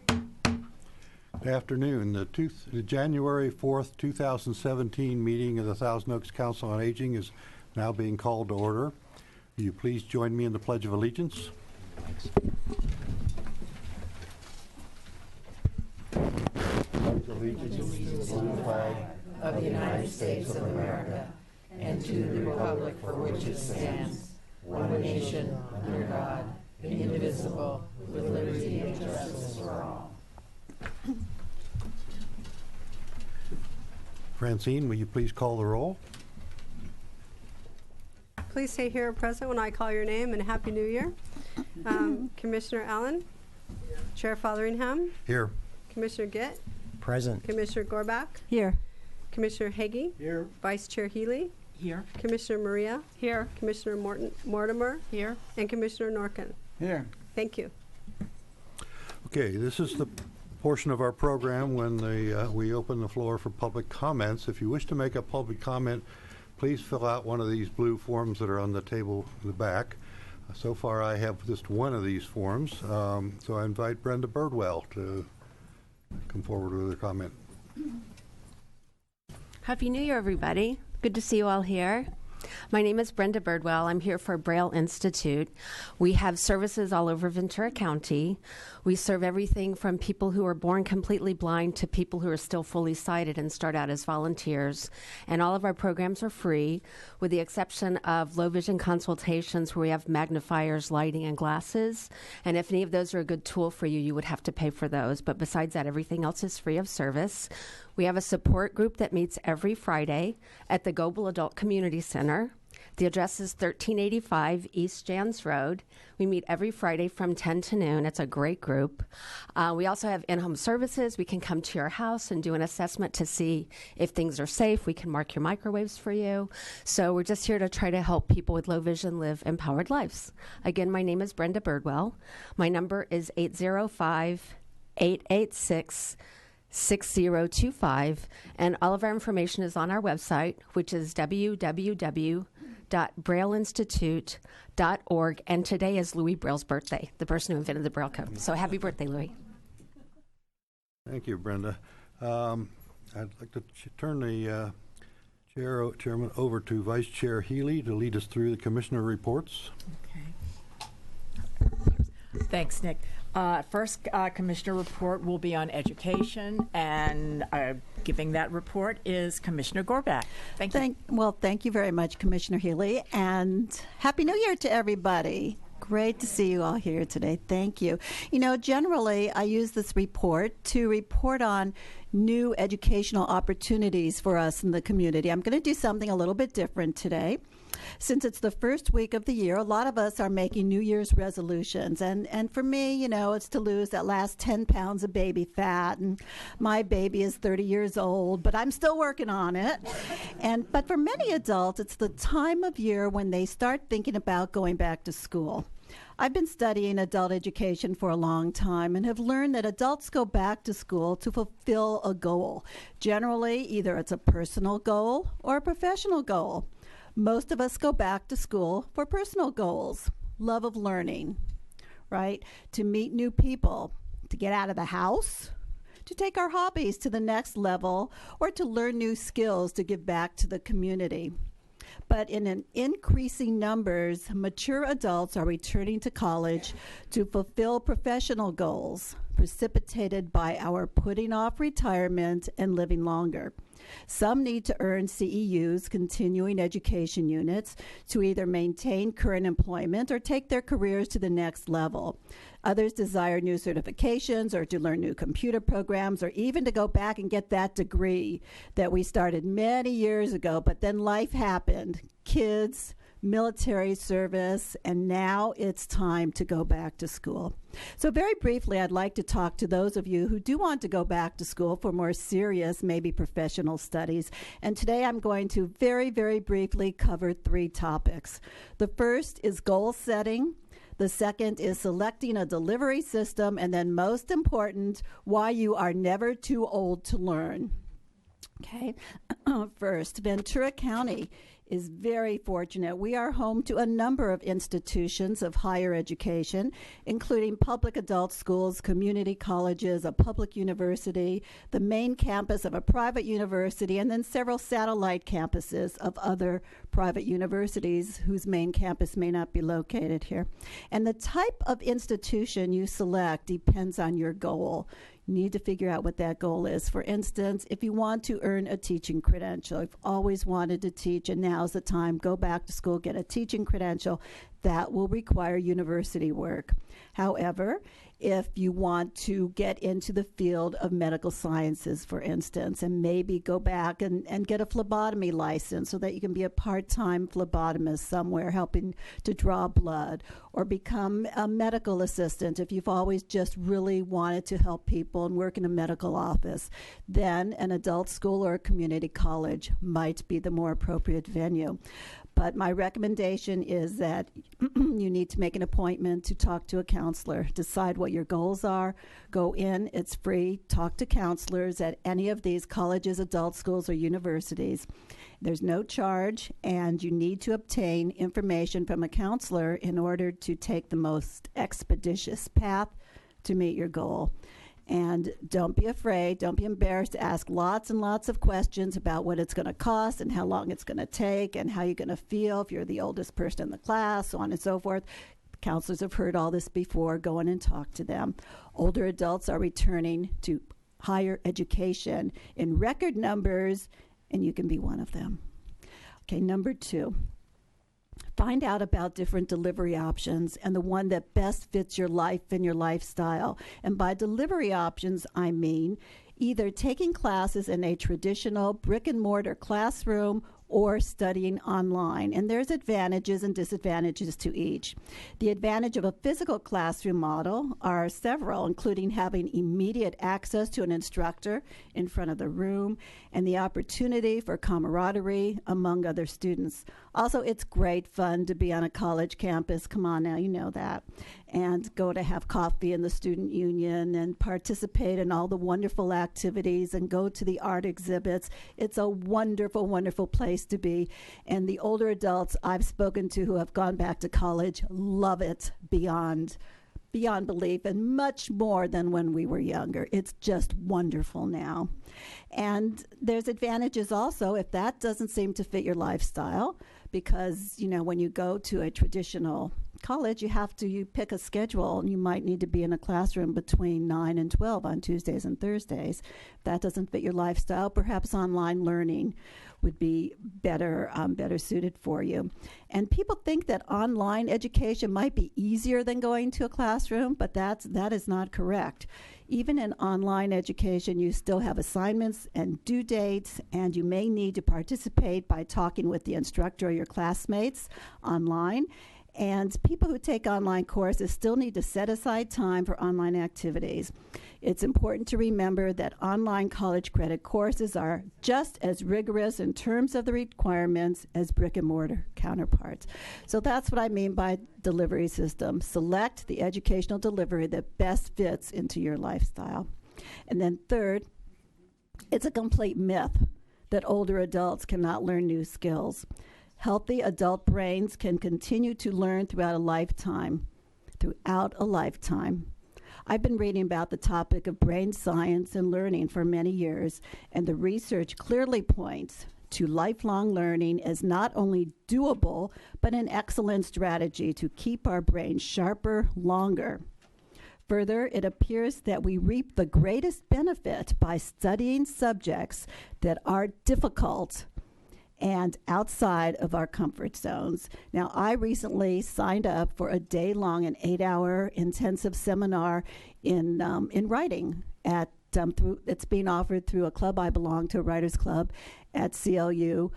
Good afternoon. The January 4th, 2017 meeting of the Thousand Oaks Council on Aging is now being called to order. Will you please join me in the Pledge of Allegiance? Pledge allegiance to the flag of the United States of America and to the republic for which it stands, one nation, under God, indivisible, with liberty and justice for all. Francine, will you please call the roll? Please say here present when I call your name, and Happy New Year. Commissioner Allen? Here. Chair Fotheringham? Here. Commissioner Gitt? Present. Commissioner Gorbach? Here. Commissioner Heggie? Here. Vice Chair Healy? Here. Commissioner Maria? Here. Commissioner Mortimer? Here. And Commissioner Norkin? Here. Thank you. Okay, this is the portion of our program when we open the floor for public comments. If you wish to make a public comment, please fill out one of these blue forms that are on the table in the back. So far I have just one of these forms, so I invite Brenda Birdwell to come forward with her comment. Happy New Year, everybody. Good to see you all here. My name is Brenda Birdwell. I'm here for Braille Institute. We have services all over Ventura County. We serve everything from people who are born completely blind to people who are still fully sighted and start out as volunteers. And all of our programs are free, with the exception of low vision consultations where we have magnifiers, lighting, and glasses. And if any of those are a good tool for you, you would have to pay for those. But besides that, everything else is free of service. We have a support group that meets every Friday at the Goebel Adult Community Center. The address is 1385 East Jans Road. We meet every Friday from 10 to noon. It's a great group. We also have in-home services. We can come to your house and do an assessment to see if things are safe. We can mark your microwaves for you. So we're just here to try to help people with low vision live empowered lives. Again, my name is Brenda Birdwell. My number is 805-886-6025, and all of our information is on our website, which is www.brailleinstitute.org. And today is Louis Braille's birthday, the person who invented the Braille code. So happy birthday, Louis. Thank you, Brenda. I'd like to turn the chairman over to Vice Chair Healy to lead us through the commissioner reports. Okay. Thanks, Nick. First commissioner report will be on education, and giving that report is Commissioner Gorbach. Thank you. Well, thank you very much, Commissioner Healy, and Happy New Year to everybody. Great to see you all here today. Thank you. You know, generally, I use this report to report on new educational opportunities for us in the community. I'm going to do something a little bit different today. Since it's the first week of the year, a lot of us are making New Year's resolutions. And for me, you know, it's to lose that last 10 pounds of baby fat. And my baby is 30 years old, but I'm still working on it. But for many adults, it's the time of year when they start thinking about going back to school. I've been studying adult education for a long time and have learned that adults go back to school to fulfill a goal. Generally, either it's a personal goal or a professional goal. Most of us go back to school for personal goals, love of learning, right? To meet new people, to get out of the house, to take our hobbies to the next level, or to learn new skills to give back to the community. But in an increasing numbers, mature adults are returning to college to fulfill professional goals, precipitated by our putting off retirement and living longer. Some need to earn CEUs, continuing education units, to either maintain current employment or take their careers to the next level. Others desire new certifications or to learn new computer programs or even to go back and get that degree that we started many years ago, but then life happened. Kids, military service, and now it's time to go back to school. So very briefly, I'd like to talk to those of you who do want to go back to school for more serious, maybe professional studies. And today I'm going to very, very briefly cover 3 topics. The first is goal setting. The second is selecting a delivery system. And then most important, why you are never too old to learn. Okay, first, Ventura County is very fortunate. We are home to a number of institutions of higher education, including public adult schools, community colleges, a public university, the main campus of a private university, and then several satellite campuses of other private universities whose main campus may not be located here. And the type of institution you select depends on your goal. You need to figure out what that goal is. For instance, if you want to earn a teaching credential, you've always wanted to teach and now's the time, go back to school, get a teaching credential, that will require university work. However, if you want to get into the field of medical sciences, for instance, and maybe go back and get a phlebotomy license so that you can be a part-time phlebotomist somewhere helping to draw blood, or become a medical assistant if you've always just really wanted to help people and work in a medical office, then an adult school or a community college might be the more appropriate venue. But my recommendation is that you need to make an appointment to talk to a counselor, decide what your goals are, go in, it's free, talk to counselors at any of these colleges, adult schools, or universities. There's no charge, and you need to obtain information from a counselor in order to take the most expeditious path to meet your goal. And don't be afraid, don't be embarrassed to ask lots and lots of questions about what it's going to cost and how long it's going to take and how you're going to feel if you're the oldest person in the class, so on and so forth. Counselors have heard all this before. Go in and talk to them. Older adults are returning to higher education in record numbers, and you can be one of them. Okay, number 2. Find out about different delivery options and the one that best fits your life and your lifestyle. And by delivery options, I mean either taking classes in a traditional brick-and-mortar classroom or studying online. And there's advantages and disadvantages to each. The advantage of a physical classroom model are several, including having immediate access to an instructor in front of the room and the opportunity for camaraderie among other students. Also, it's great fun to be on a college campus. Come on now, you know that. And go to have coffee in the student union and participate in all the wonderful activities and go to the art exhibits. It's a wonderful, wonderful place to be. And the older adults I've spoken to who have gone back to college love it beyond belief, and much more than when we were younger. It's just wonderful now. And there's advantages also if that doesn't seem to fit your lifestyle, because, you know, when you go to a traditional college, you pick a schedule, and you might need to be in a classroom between 9 and 12 on Tuesdays and Thursdays. If that doesn't fit your lifestyle, perhaps online learning would be better suited for you. And people think that online education might be easier than going to a classroom, but that is not correct. Even in online education, you still have assignments and due dates, and you may need to participate by talking with the instructor or your classmates online. And people who take online courses still need to set aside time for online activities. It's important to remember that online college credit courses are just as rigorous in terms of the requirements as brick-and-mortar counterparts. So that's what I mean by delivery system. Select the educational delivery that best fits into your lifestyle. And then third, it's a complete myth that older adults cannot learn new skills. Healthy adult brains can continue to learn throughout a lifetime. I've been reading about the topic of brain science and learning for many years, and the research clearly points to lifelong learning as not only doable, but an excellent strategy to keep our brains sharper longer. Further, it appears that we reap the greatest benefit by studying subjects that are difficult and outside of our comfort zones. Now, I recently signed up for a day-long and 8-hour intensive seminar in writing at it's being offered through a club I belong to, a writers club at CLU.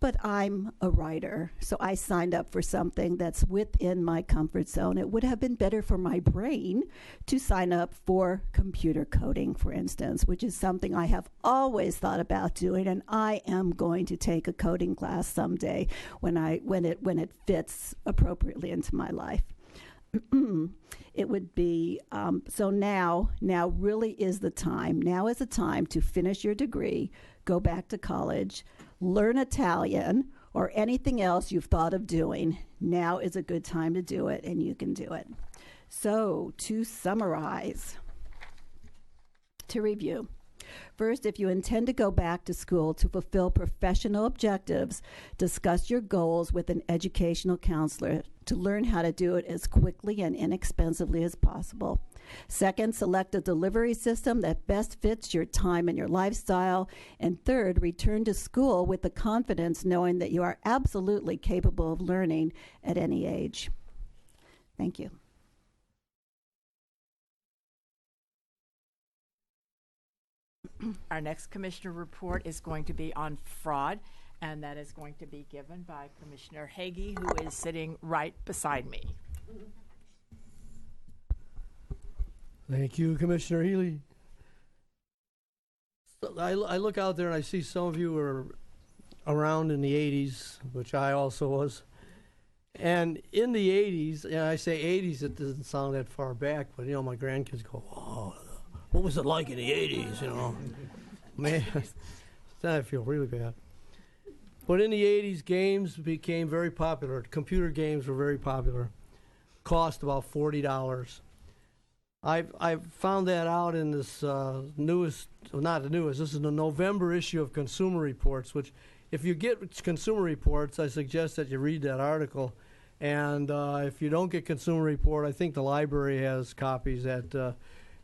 But I'm a writer, so I signed up for something that's within my comfort zone. It would have been better for my brain to sign up for computer coding, for instance, which is something I have always thought about doing, and I am going to take a coding class someday when it fits appropriately into my life. It would be, so now really is the time. Now is the time to finish your degree, go back to college, learn Italian, or anything else you've thought of doing, now is a good time to do it, and you can do it. So, to summarize, to review. First, if you intend to go back to school to fulfill professional objectives, discuss your goals with an educational counselor to learn how to do it as quickly and inexpensively as possible. Second, select a delivery system that best fits your time and your lifestyle. And third, return to school with the confidence knowing that you are absolutely capable of learning at any age. Thank you. Our next commissioner report is going to be on fraud, and that is going to be given by Commissioner Hagee, who is sitting right beside me. Thank you, Commissioner Healy. So I look out there and I see some of you were around in the 80s, which I also was. And in the 80s, and I say 80s, it doesn't sound that far back, but, you know, my grandkids go, oh, what was it like in the 80s, you know? Man, I feel really bad. But in the 80s, games became very popular. Computer games were very popular. Cost about $40. I've found that out in this newest, well, not the newest, this is the November issue of Consumer Reports, which if you get Consumer Reports, I suggest that you read that article. And if you don't get Consumer Report, I think the library has copies that,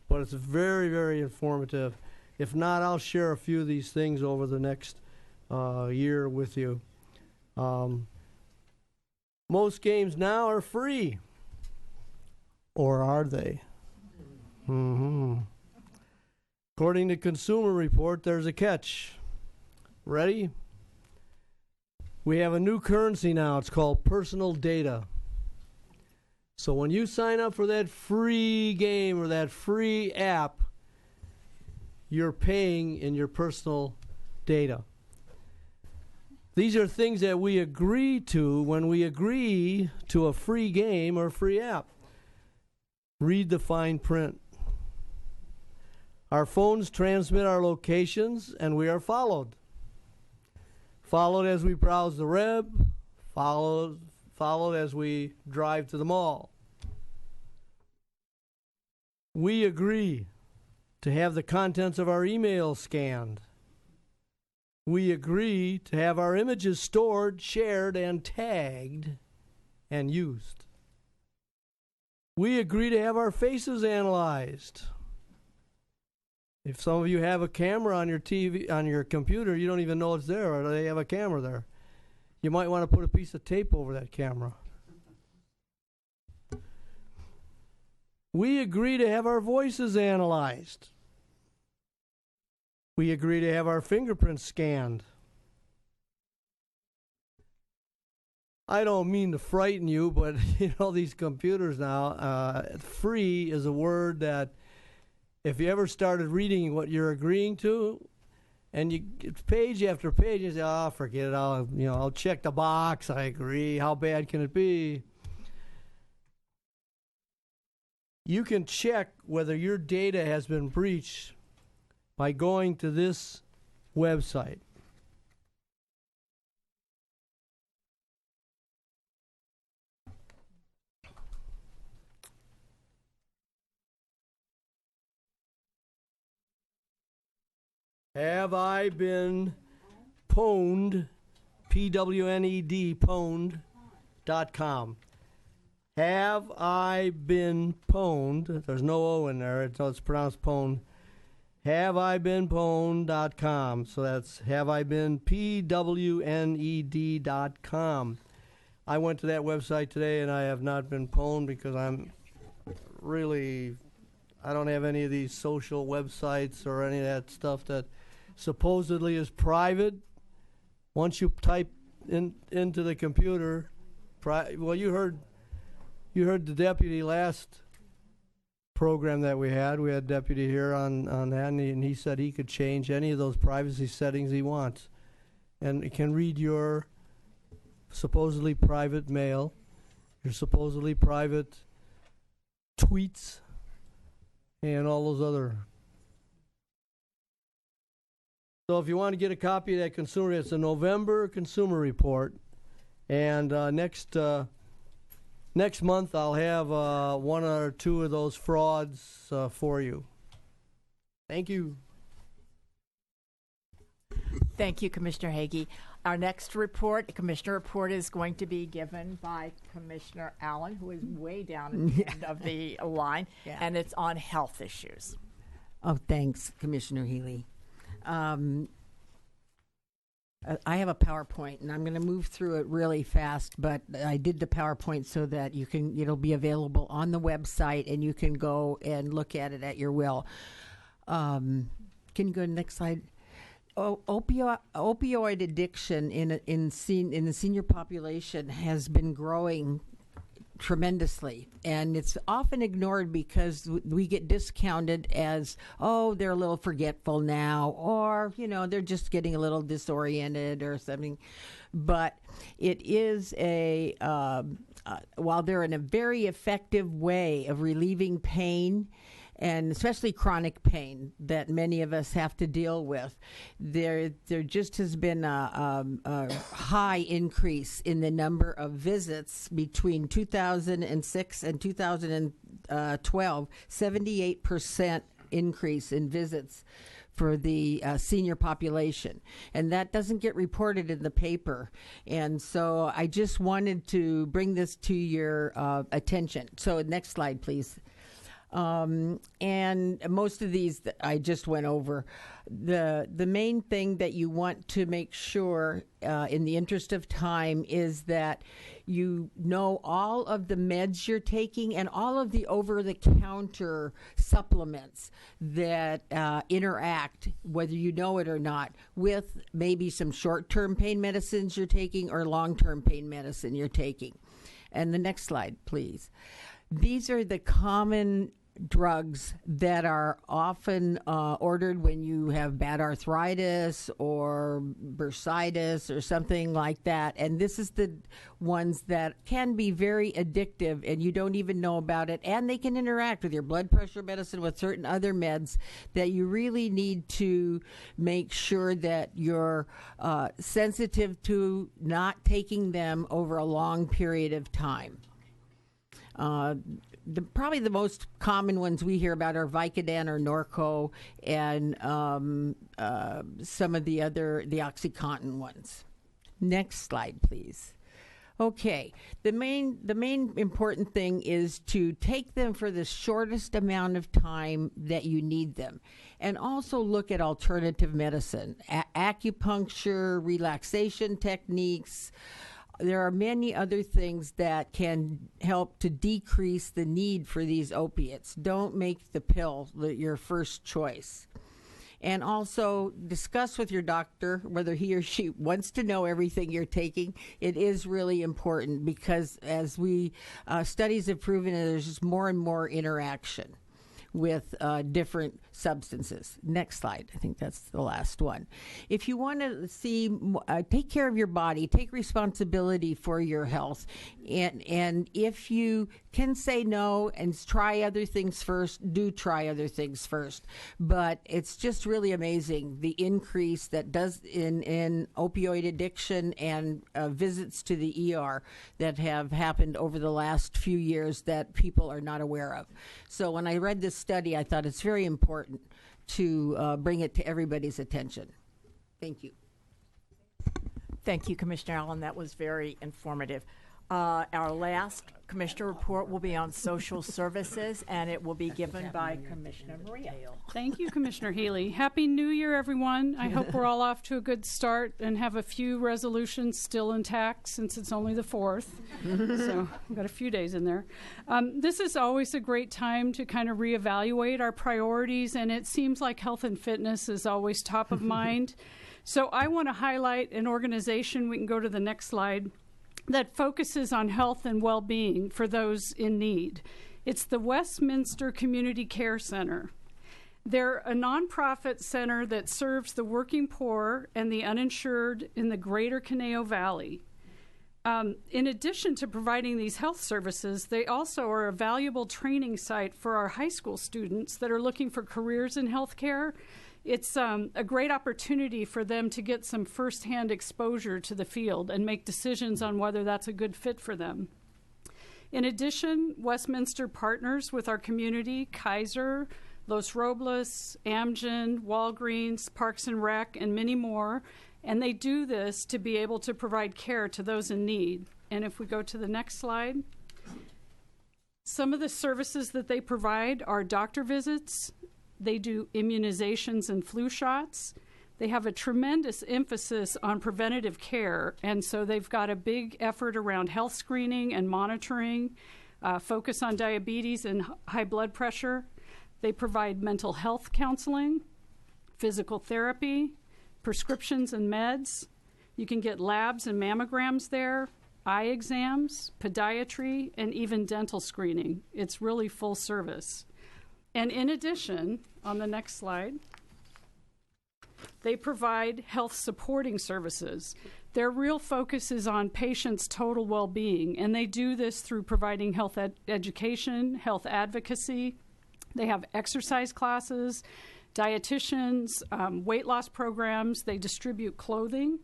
but it's very, very informative. If not, I'll share a few of these things over the next year with you. Most games now are free. Or are they? According to Consumer Report, there's a catch. Ready? We have a new currency now. It's called personal data. So when you sign up for that free game or that free app, you're paying in your personal data. These are things that we agree to when we agree to a free game or free app. Read the fine print. Our phones transmit our locations, and we are followed. Followed as we browse the web, followed as we drive to the mall. We agree to have the contents of our email scanned. We agree to have our images stored, shared, and tagged and used. We agree to have our faces analyzed. If some of you have a camera on your TV, on your computer, you don't even know it's there, or they have a camera there. You might want to put a piece of tape over that camera. We agree to have our voices analyzed. We agree to have our fingerprints scanned. I don't mean to frighten you, but you know, these computers now, free is a word that if you ever started reading what you're agreeing to, and it's page after page, you say, "Oh, forget it. I'll check the box. I agree. How bad can it be?" You can check whether your data has been breached by going to this website. Have I been pwned, P-W-N-E-D, pwned.com. Have I been pwned? There's no O in there, it's pronounced pwned. Have I been pwned.com. So that's have I been P-W-N-E-D.com. I went to that website today and I have not been pwned because I don't have any of these social websites or any of that stuff that supposedly is private. Once you type into the computer, well, you heard the deputy last program that we had. We had deputy here on that, and he said he could change any of those privacy settings he wants, and it can read your supposedly private mail, your supposedly private tweets, and all those other So if you want to get a copy of that consumer, it's a November consumer report. And next month, I'll have one or two of those frauds for you. Thank you. Thank you, Commissioner Hagee. Our next report, Commissioner report, is going to be given by Commissioner Allen, who is way down at the end of the line, and it's on health issues. Oh, thanks, Commissioner Healy. I have a PowerPoint, and I'm going to move through it really fast, but I did the PowerPoint so that it'll be available on the website, and you can go and look at it at your will. Can you go to the next slide? Opioid addiction in the senior population has been growing tremendously, and it's often ignored because we get discounted as, oh, they're a little forgetful now, or they're just getting a little disoriented or something. But it is while they're in a very effective way of relieving pain, and especially chronic pain that many of us have to deal with, there just has been a high increase in the number of visits between 2006 and 2012, 78% increase in visits for the senior population. And that doesn't get reported in the paper. And so I just wanted to bring this to your attention. So next slide, please. And most of these that I just went over. The main thing that you want to make sure, in the interest of time, is that you know all of the meds you're taking and all of the over-the-counter supplements that interact, whether you know it or not, with maybe some short-term pain medicines you're taking or long-term pain medicine you're taking. And the next slide, please. These are the common drugs that are often ordered when you have bad arthritis or bursitis or something like that. And this is the ones that can be very addictive and you don't even know about it. And they can interact with your blood pressure medicine, with certain other meds that you really need to make sure that you're sensitive to not taking them over a long period of time. Probably the most common ones we hear about are Vicodin or Norco, and some of the OxyContin ones. Next slide, please. Okay, the main important thing is to take them for the shortest amount of time that you need them, and also look at alternative medicine, acupuncture, relaxation techniques. There are many other things that can help to decrease the need for these opiates. Don't make the pill your first choice. And also discuss with your doctor whether he or she wants to know everything you're taking. It is really important because as studies have proven, there's just more and more interaction with different substances. Next slide. I think that's the last one. If you want to see, take care of your body, take responsibility for your health, and if you can say no and try other things first, do try other things first. But it's just really amazing the increase that does in opioid addiction and visits to the ER that have happened over the last few years that people are not aware of. So when I read this study, I thought it's very important to bring it to everybody's attention. Thank you. Thank you, Commissioner Allen. That was very informative. Our last Commissioner report will be on social services, and it will be given by Commissioner Maria. Thank you, Commissioner Healy. Happy New Year, everyone. I hope we're all off to a good start and have a few resolutions still intact since it's only the 4th. So we've got a few days in there. This is always a great time to kind of reevaluate our priorities, and it seems like health and fitness is always top of mind. So I want to highlight an organization, we can go to the next slide, that focuses on health and well-being for those in need. It's the Westminster Community Care Center. They're a nonprofit center that serves the working poor and the uninsured in the greater Conejo Valley. In addition to providing these health services, they also are a valuable training site for our high school students that are looking for careers in healthcare. It's a great opportunity for them to get some firsthand exposure to the field and make decisions on whether that's a good fit for them. In addition, Westminster partners with our community, Kaiser, Los Robles, Amgen, Walgreens, Parks and Rec, and many more, and they do this to be able to provide care to those in need. And if we go to the next slide, some of the services that they provide are doctor visits. They do immunizations and flu shots. They have a tremendous emphasis on preventative care, and so they've got a big effort around health screening and monitoring, focus on diabetes and high blood pressure. They provide mental health counseling, physical therapy, prescriptions and meds. You can get labs and mammograms there, eye exams, podiatry, and even dental screening. It's really full service. And in addition, on the next slide, they provide health supporting services. Their real focus is on patients' total well-being, and they do this through providing health education, health advocacy. They have exercise classes, dietitians, weight loss programs. They distribute clothing.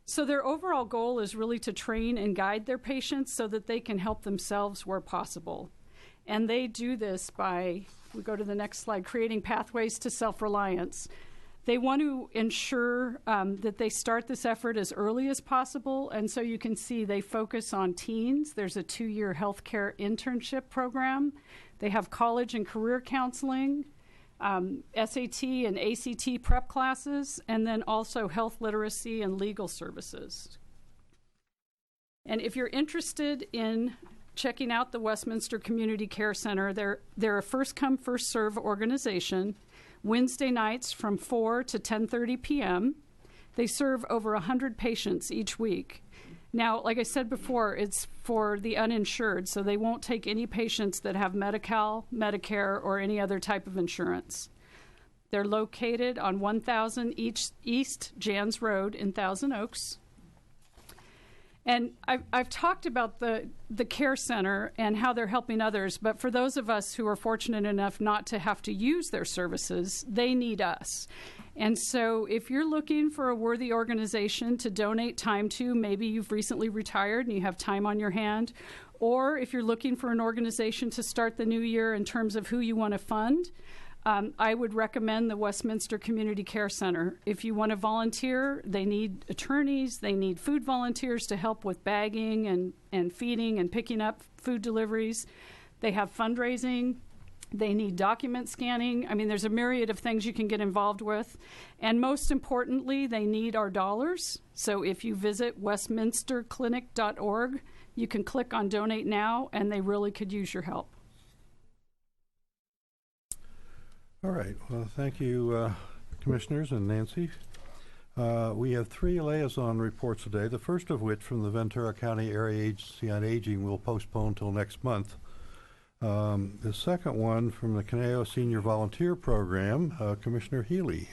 So their overall goal is really to train and guide their patients so that they can help themselves where possible. And they do this by, we go to the next slide, creating pathways to self-reliance. They want to ensure that they start this effort as early as possible, and so you can see they focus on teens. There's a 2-year healthcare internship program. They have college and career counseling, SAT and ACT prep classes, and then also health literacy and legal services. And if you're interested in checking out the Westminster Community Care Center, they're a first-come, first-serve organization. Wednesday nights from 4 to 10:30 p.m. They serve over 100 patients each week. Now, like I said before, it's for the uninsured, so they won't take any patients that have Medi-Cal, Medicare, or any other type of insurance. They're located on 1000 East Jans Road in Thousand Oaks. And I've talked about the care center and how they're helping others, but for those of us who are fortunate enough not to have to use their services, they need us. And so if you're looking for a worthy organization to donate time to, maybe you've recently retired and you have time on your hand, or if you're looking for an organization to start the new year in terms of who you want to fund, I would recommend the Westminster Community Care Center. If you want to volunteer, they need attorneys, they need food volunteers to help with bagging and feeding and picking up food deliveries. They have fundraising. They need document scanning. I mean, there's a myriad of things you can get involved with. And most importantly, they need our dollars. So if you visit westminsterclinic.org, you can click on Donate Now, and they really could use your help. All right. Well, thank you, Commissioners and Nancy. We have 3 liaison reports today, the first of which from the Ventura County Area Agency on Aging will postpone till next month. The second one from the Caneo Senior Volunteer Program, Commissioner Healy.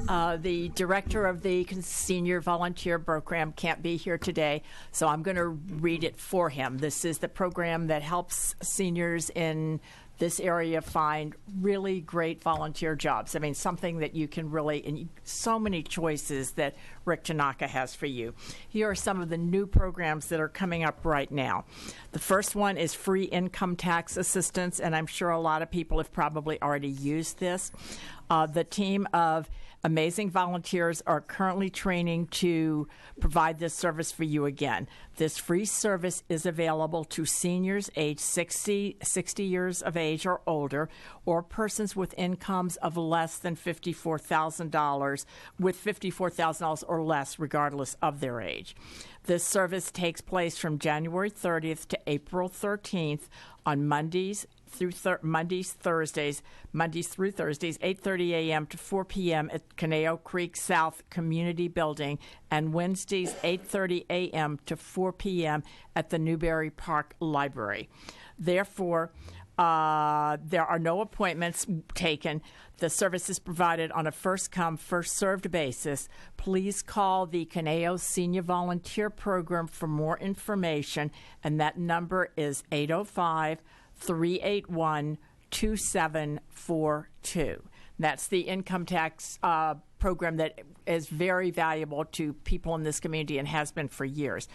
The director of the Senior Volunteer Program can't be here today, so I'm going to read it for him. This is the program that helps seniors in this area find really great volunteer jobs. I mean, something that you can really, and so many choices that Rick Tanaka has for you. Here are some of the new programs that are coming up right now. The first one is free income tax assistance, and I'm sure a lot of people have probably already used this. The team of amazing volunteers are currently training to provide this service for you again. This free service is available to seniors aged 60 years of age or older, or persons with incomes of less than $54,000, with $54,000 or less, regardless of their age. This service takes place from January 30th to April 13th on Mondays through Thursdays, 8:30 a.m. to 4 p.m. at Caneo Creek South Community Building, and Wednesdays, 8:30 a.m. to 4 p.m. at the Newberry Park Library. Therefore, there are no appointments taken. The service is provided on a first-come, first-served basis. Please call the Caneo Senior Volunteer Program for more information, and that number is 805-381-2742. That's the income tax program that is very valuable to people in this community and has been for years.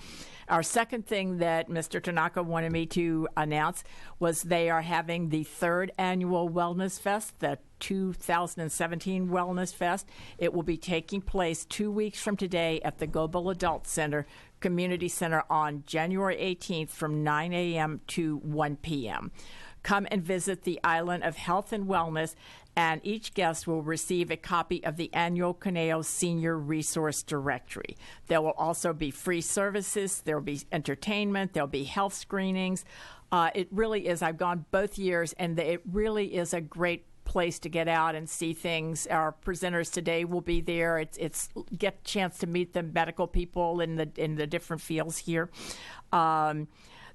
Our second thing that Mr. Tanaka wanted me to announce was they are having the third annual Wellness Fest, the 2017 Wellness Fest. It will be taking place 2 weeks from today at the Global Adult Center, Community Center on January 18th from 9 a.m. to 1 p.m. Come and visit the Island of Health and Wellness, and each guest will receive a copy of the annual Caneo Senior Resource Directory. There will also be free services, there will be entertainment, there will be health screenings. It really is, I've gone both years, and it really is a great place to get out and see things. Our presenters today will be there. It's get a chance to meet the medical people in the different fields here.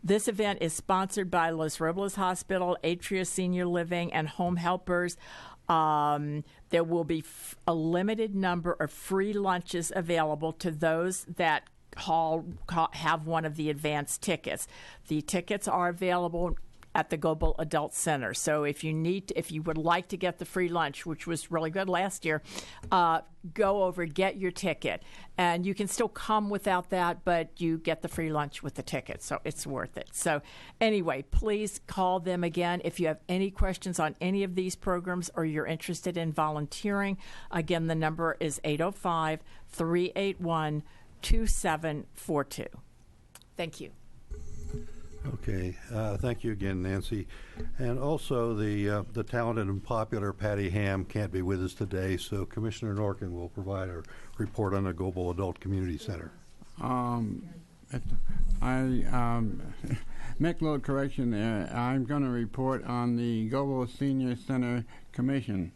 This event is sponsored by Los Robles Hospital, Atria Senior Living, and Home Helpers. There will be a limited number of free lunches available to those that have one of the advanced tickets. The tickets are available at the Global Adult Center. So if you would like to get the free lunch, which was really good last year, go over, get your ticket. And you can still come without that, but you get the free lunch with the ticket. So it's worth it. So anyway, please call them again if you have any questions on any of these programs or you're interested in volunteering. Again, the number is 805-381-2742. Thank you. Okay, thank you again, Nancy. And also, the talented and popular Patty Ham can't be with us today, so Commissioner Norkin will provide a report on the Global Adult Community Center. Make a little correction there. I'm going to report on the Global Senior Center Commission.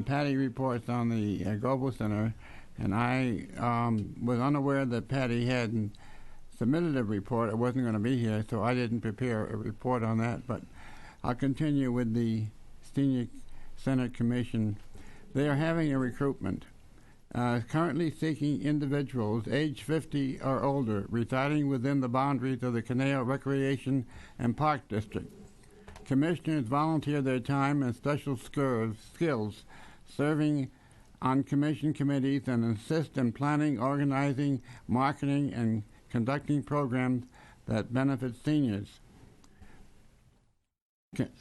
Patty reports on the Global Center, and I was unaware that Patty hadn't submitted a report. I wasn't going to be here, so I didn't prepare a report on that, but I'll continue with the Senior Center Commission. They are having a recruitment, currently seeking individuals age 50 or older residing within the boundaries of the Caneo Recreation and Park District. Commissioners volunteer their time and special skills serving on commission committees and assist in planning, organizing, marketing, and conducting programs that benefit seniors.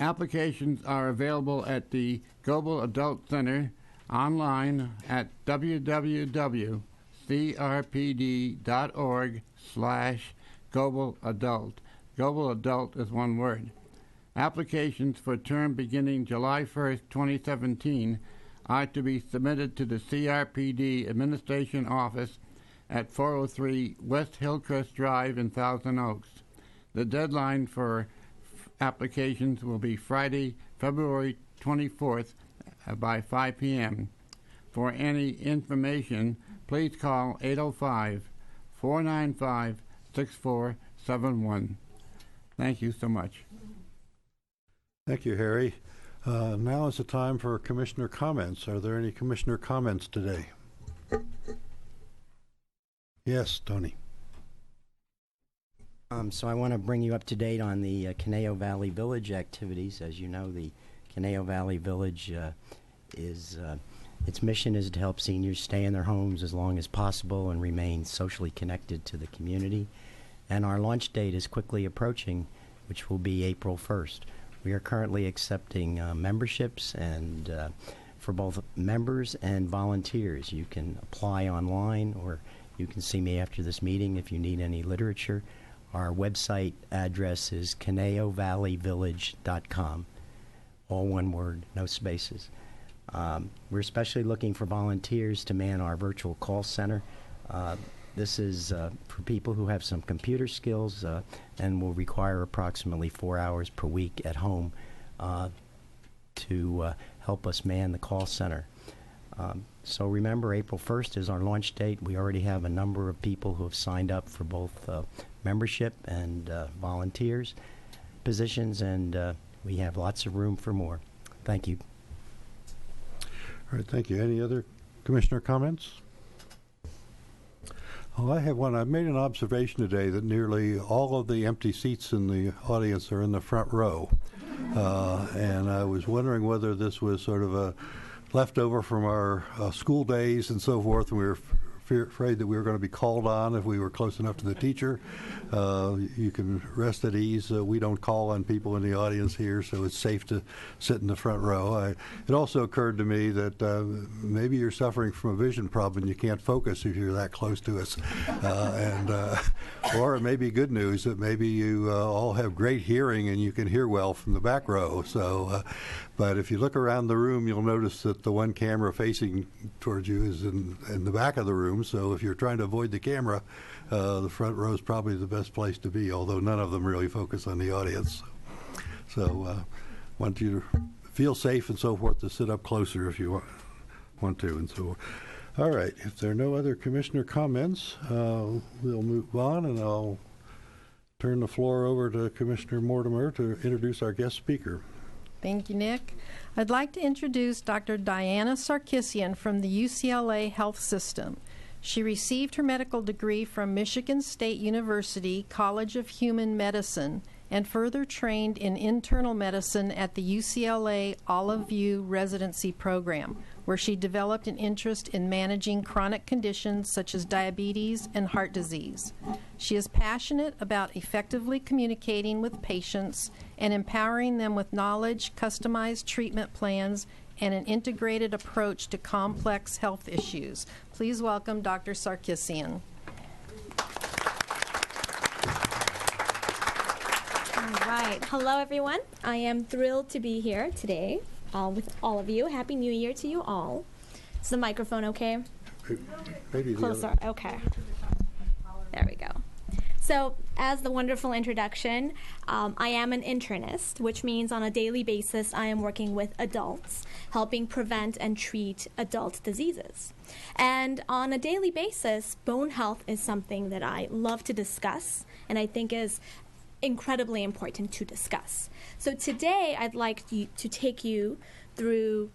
Applications are available at the Global Adult Center online at www.crpd.org/globaladult. Global Adult is one word. Applications for term beginning July 1st, 2017 are to be submitted to the CRPD Administration Office at 403 West Hillcrest Drive in Thousand Oaks. The deadline for applications will be Friday, February 24th by 5 p.m. For any information, please call 805-495-6471. Thank you so much. Thank you, Harry. Now is the time for commissioner comments. Are there any commissioner comments today? Yes, Tony. So I want to bring you up to date on the Caneo Valley Village activities. As you know, the Caneo Valley Village its mission is to help seniors stay in their homes as long as possible and remain socially connected to the community. And our launch date is quickly approaching, which will be April 1st. We are currently accepting memberships and for both members and volunteers. You can apply online, or you can see me after this meeting if you need any literature. Our website address is caneovalleyvillage.com. All one word, no spaces. We're especially looking for volunteers to man our virtual call center. This is for people who have some computer skills and will require approximately 4 hours per week at home to help us man the call center. So remember, April 1st is our launch date. We already have a number of people who have signed up for both membership and volunteers positions, and we have lots of room for more. Thank you. All right, thank you. Any other commissioner comments? Well, I have one. I've made an observation today that nearly all of the empty seats in the audience are in the front row. And I was wondering whether this was sort of left over from our school days and so forth, and we were afraid that we were going to be called on if we were close enough to the teacher. You can rest at ease. We don't call on people in the audience here, so it's safe to sit in the front row. It also occurred to me that maybe you're suffering from a vision problem and you can't focus if you're that close to us. Or it may be good news that maybe you all have great hearing and you can hear well from the back row. So, but if you look around the room, you'll notice that the one camera facing towards you is in the back of the room. So if you're trying to avoid the camera, the front row is probably the best place to be, although none of them really focus on the audience. So want you to feel safe and so forth to sit up closer if you want to. And so, all right, if there are no other commissioner comments, we'll move on, and I'll turn the floor over to Commissioner Mortimer to introduce our guest speaker. Thank you, Nick. I'd like to introduce Dr. Diana Sarkissian from the UCLA Health System. She received her medical degree from Michigan State University College of Human Medicine and further trained in internal medicine at the UCLA Olive View Residency Program, where she developed an interest in managing chronic conditions such as diabetes and heart disease. She is passionate about effectively communicating with patients and empowering them with knowledge, customized treatment plans, and an integrated approach to complex health issues. Please welcome Dr. Sarkissian. All right. Hello, everyone. I am thrilled to be here today with all of you. Happy New Year to you all. Is the microphone okay? Maybe closer. Okay. There we go. So, as the wonderful introduction, I am an internist, which means on a daily basis I am working with adults, helping prevent and treat adult diseases. And on a daily basis, bone health is something that I love to discuss, and I think is incredibly important to discuss. So today I'd like to take you through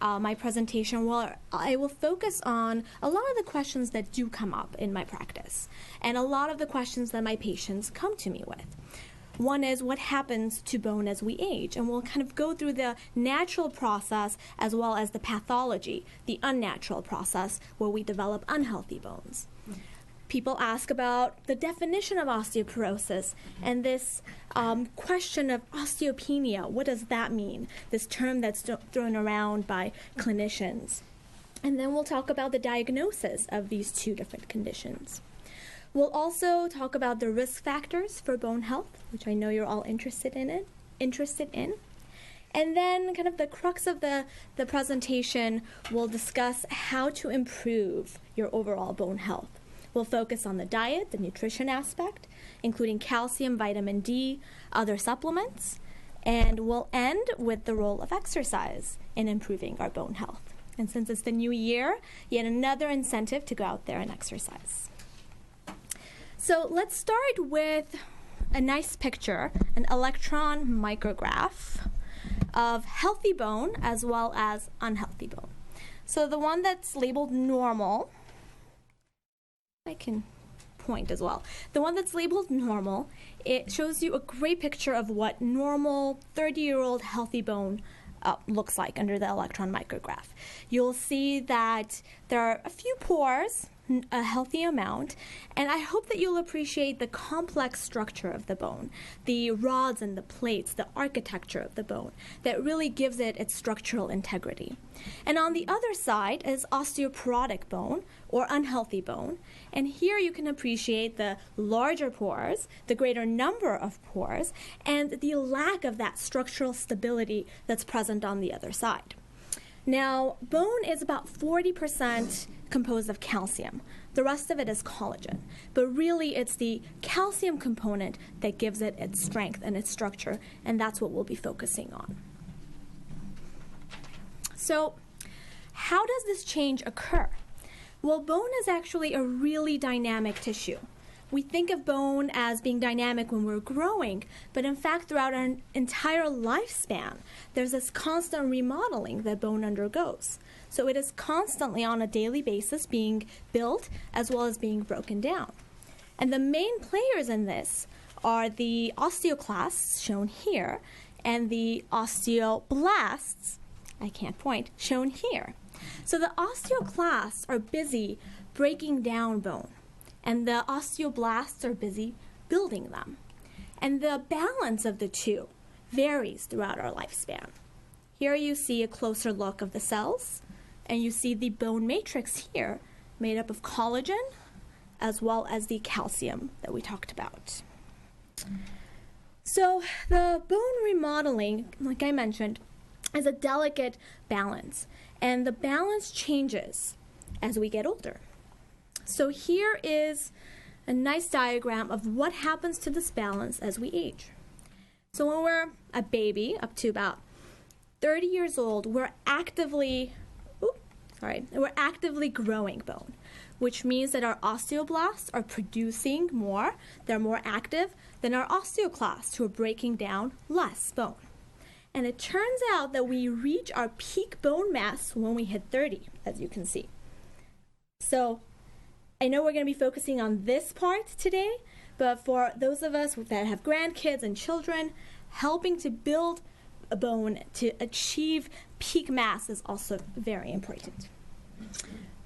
my presentation where I will focus on a lot of the questions that do come up in my practice and a lot of the questions that my patients come to me with. One is, what happens to bone as we age? And we'll kind of go through the natural process as well as the pathology, the unnatural process where we develop unhealthy bones. People ask about the definition of osteoporosis and this question of osteopenia. What does that mean? This term that's thrown around by clinicians. And then we'll talk about the diagnosis of these two different conditions. We'll also talk about the risk factors for bone health, which I know you're all interested in. And then kind of the crux of the presentation, we'll discuss how to improve your overall bone health. We'll focus on the diet, the nutrition aspect, including calcium, vitamin D, other supplements, and we'll end with the role of exercise in improving our bone health. And since it's the new year, yet another incentive to go out there and exercise. So let's start with a nice picture, an electron micrograph of healthy bone as well as unhealthy bone. So the one that's labeled normal, I can point as well. The one that's labeled normal, it shows you a great picture of what normal 30-year-old healthy bone looks like under the electron micrograph. You'll see that there are a few pores, a healthy amount, and I hope that you'll appreciate the complex structure of the bone, the rods and the plates, the architecture of the bone that really gives it its structural integrity. And on the other side is osteoporotic bone or unhealthy bone, and here you can appreciate the larger pores, the greater number of pores, and the lack of that structural stability that's present on the other side. Now, bone is about 40% composed of calcium. The rest of it is collagen. But really, it's the calcium component that gives it its strength and its structure, and that's what we'll be focusing on. So, how does this change occur? Well, bone is actually a really dynamic tissue. We think of bone as being dynamic when we're growing, but in fact, throughout our entire lifespan, there's this constant remodeling that bone undergoes. So it is constantly on a daily basis being built as well as being broken down. And the main players in this are the osteoclasts, shown here, and the osteoblasts, I can't point, shown here. So the osteoclasts are busy breaking down bone, and the osteoblasts are busy building them. And the balance of the two varies throughout our lifespan. Here you see a closer look of the cells, and you see the bone matrix here made up of collagen as well as the calcium that we talked about. So the bone remodeling, like I mentioned, is a delicate balance, and the balance changes as we get older. So here is a nice diagram of what happens to this balance as we age. So when we're a baby, up to about 30 years old, we're actively growing bone, which means that our osteoblasts are producing more, they're more active than our osteoclasts, who are breaking down less bone. And it turns out that we reach our peak bone mass when we hit 30, as you can see. So I know we're going to be focusing on this part today, but for those of us that have grandkids and children, helping to build a bone to achieve peak mass is also very important.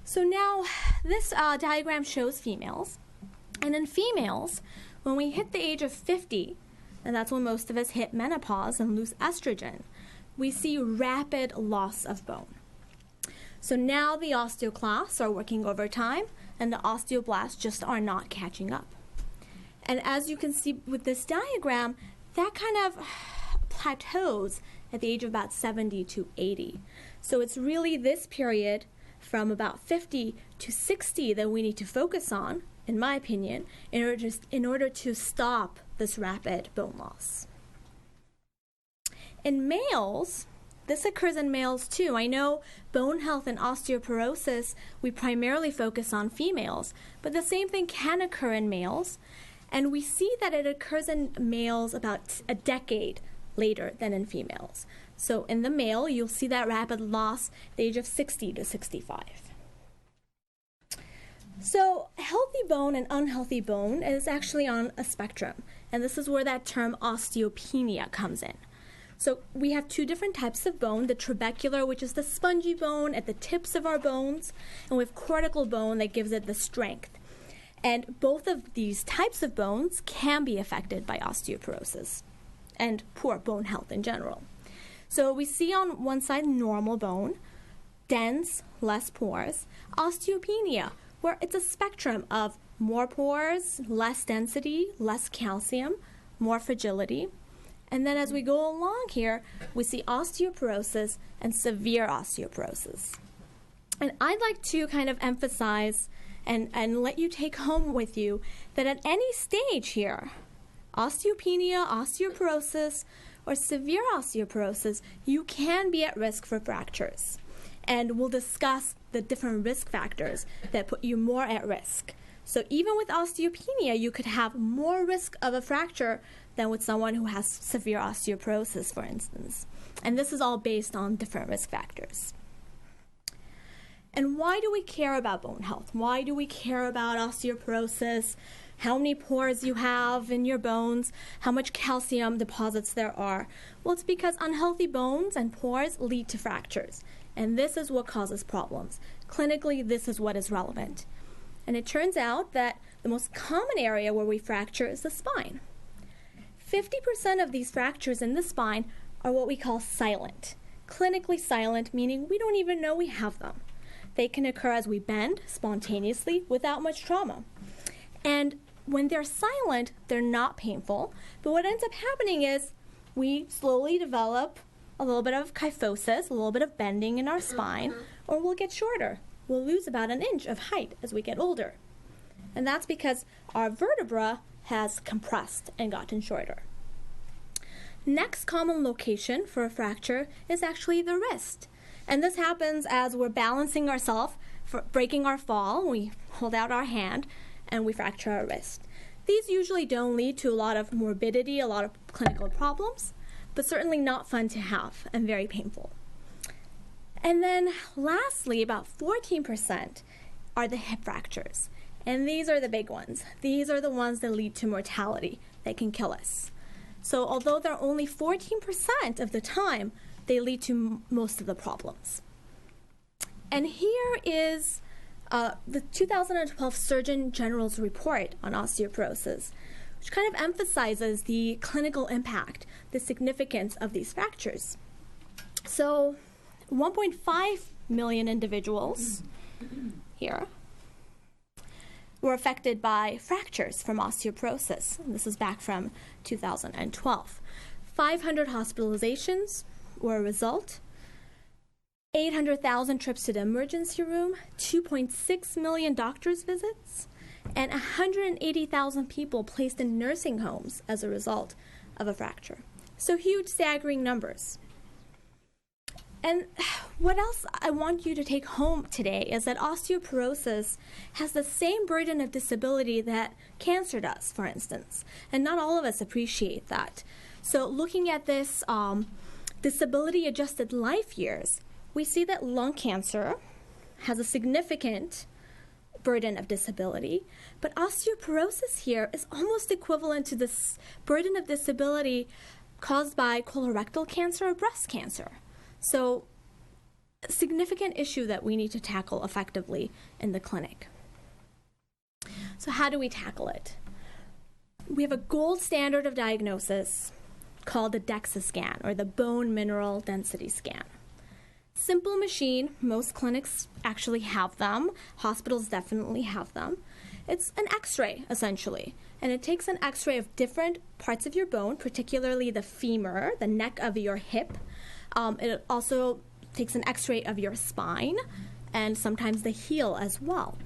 So now this diagram shows females. And in females, when we hit the age of 50, and that's when most of us hit menopause and lose estrogen, we see rapid loss of bone. So now the osteoclasts are working overtime, and the osteoblasts just are not catching up. And as you can see with this diagram, that kind of plateaus at the age of about 70 to 80. So it's really this period from about 50 to 60 that we need to focus on, in my opinion, in order to stop this rapid bone loss. In males, this occurs in males too. I know bone health and osteoporosis, we primarily focus on females, but the same thing can occur in males. And we see that it occurs in males about a decade later than in females. So in the male, you'll see that rapid loss at the age of 60 to 65. So healthy bone and unhealthy bone is actually on a spectrum. And this is where that term osteopenia comes in. So we have two different types of bone, the trabecular, which is the spongy bone at the tips of our bones, and we have cortical bone that gives it the strength. And both of these types of bones can be affected by osteoporosis and poor bone health in general. So we see on one side normal bone, dense, less pores, osteopenia, where it's a spectrum of more pores, less density, less calcium, more fragility. And then as we go along here, we see osteoporosis and severe osteoporosis. And I'd like to kind of emphasize and let you take home with you that at any stage here, osteopenia, osteoporosis, or severe osteoporosis, you can be at risk for fractures. And we'll discuss the different risk factors that put you more at risk. So even with osteopenia, you could have more risk of a fracture than with someone who has severe osteoporosis, for instance. And this is all based on different risk factors. And why do we care about bone health? Why do we care about osteoporosis? How many pores you have in your bones? How much calcium deposits there are? Well, it's because unhealthy bones and pores lead to fractures. And this is what causes problems. Clinically, this is what is relevant. And it turns out that the most common area where we fracture is the spine. 50% of these fractures in the spine are what we call silent. Clinically silent, meaning we don't even know we have them. They can occur as we bend spontaneously without much trauma. And when they're silent, they're not painful. But what ends up happening is we slowly develop a little bit of kyphosis, a little bit of bending in our spine, or we'll get shorter. We'll lose about an inch of height as we get older. And that's because our vertebra has compressed and gotten shorter. Next common location for a fracture is actually the wrist. And this happens as we're balancing ourselves, breaking our fall. We hold out our hand and we fracture our wrist. These usually don't lead to a lot of morbidity, a lot of clinical problems, but certainly not fun to have and very painful. And then lastly, about 14% are the hip fractures. And these are the big ones. These are the ones that lead to mortality that can kill us. So although they're only 14% of the time, they lead to most of the problems. And here is the 2012 Surgeon General's report on osteoporosis, which kind of emphasizes the clinical impact, the significance of these fractures. So 1.5 million individuals here were affected by fractures from osteoporosis. And this is back from 2012. 500 hospitalizations were a result. 800,000 trips to the emergency room, 2.6 million doctor's visits, and 180,000 people placed in nursing homes as a result of a fracture. So huge, staggering numbers. And what else I want you to take home today is that osteoporosis has the same burden of disability that cancer does, for instance. And not all of us appreciate that. So looking at this disability-adjusted life years, we see that lung cancer has a significant burden of disability, but osteoporosis here is almost equivalent to this burden of disability caused by colorectal cancer or breast cancer. So, a significant issue that we need to tackle effectively in the clinic. So how do we tackle it? We have a gold standard of diagnosis called the DEXA scan, or the bone mineral density scan. Simple machine, most clinics actually have them, hospitals definitely have them. It's an x-ray, essentially, and it takes an x-ray of different parts of your bone, particularly the femur, the neck of your hip. It also takes an x-ray of your spine, and sometimes the heel as well.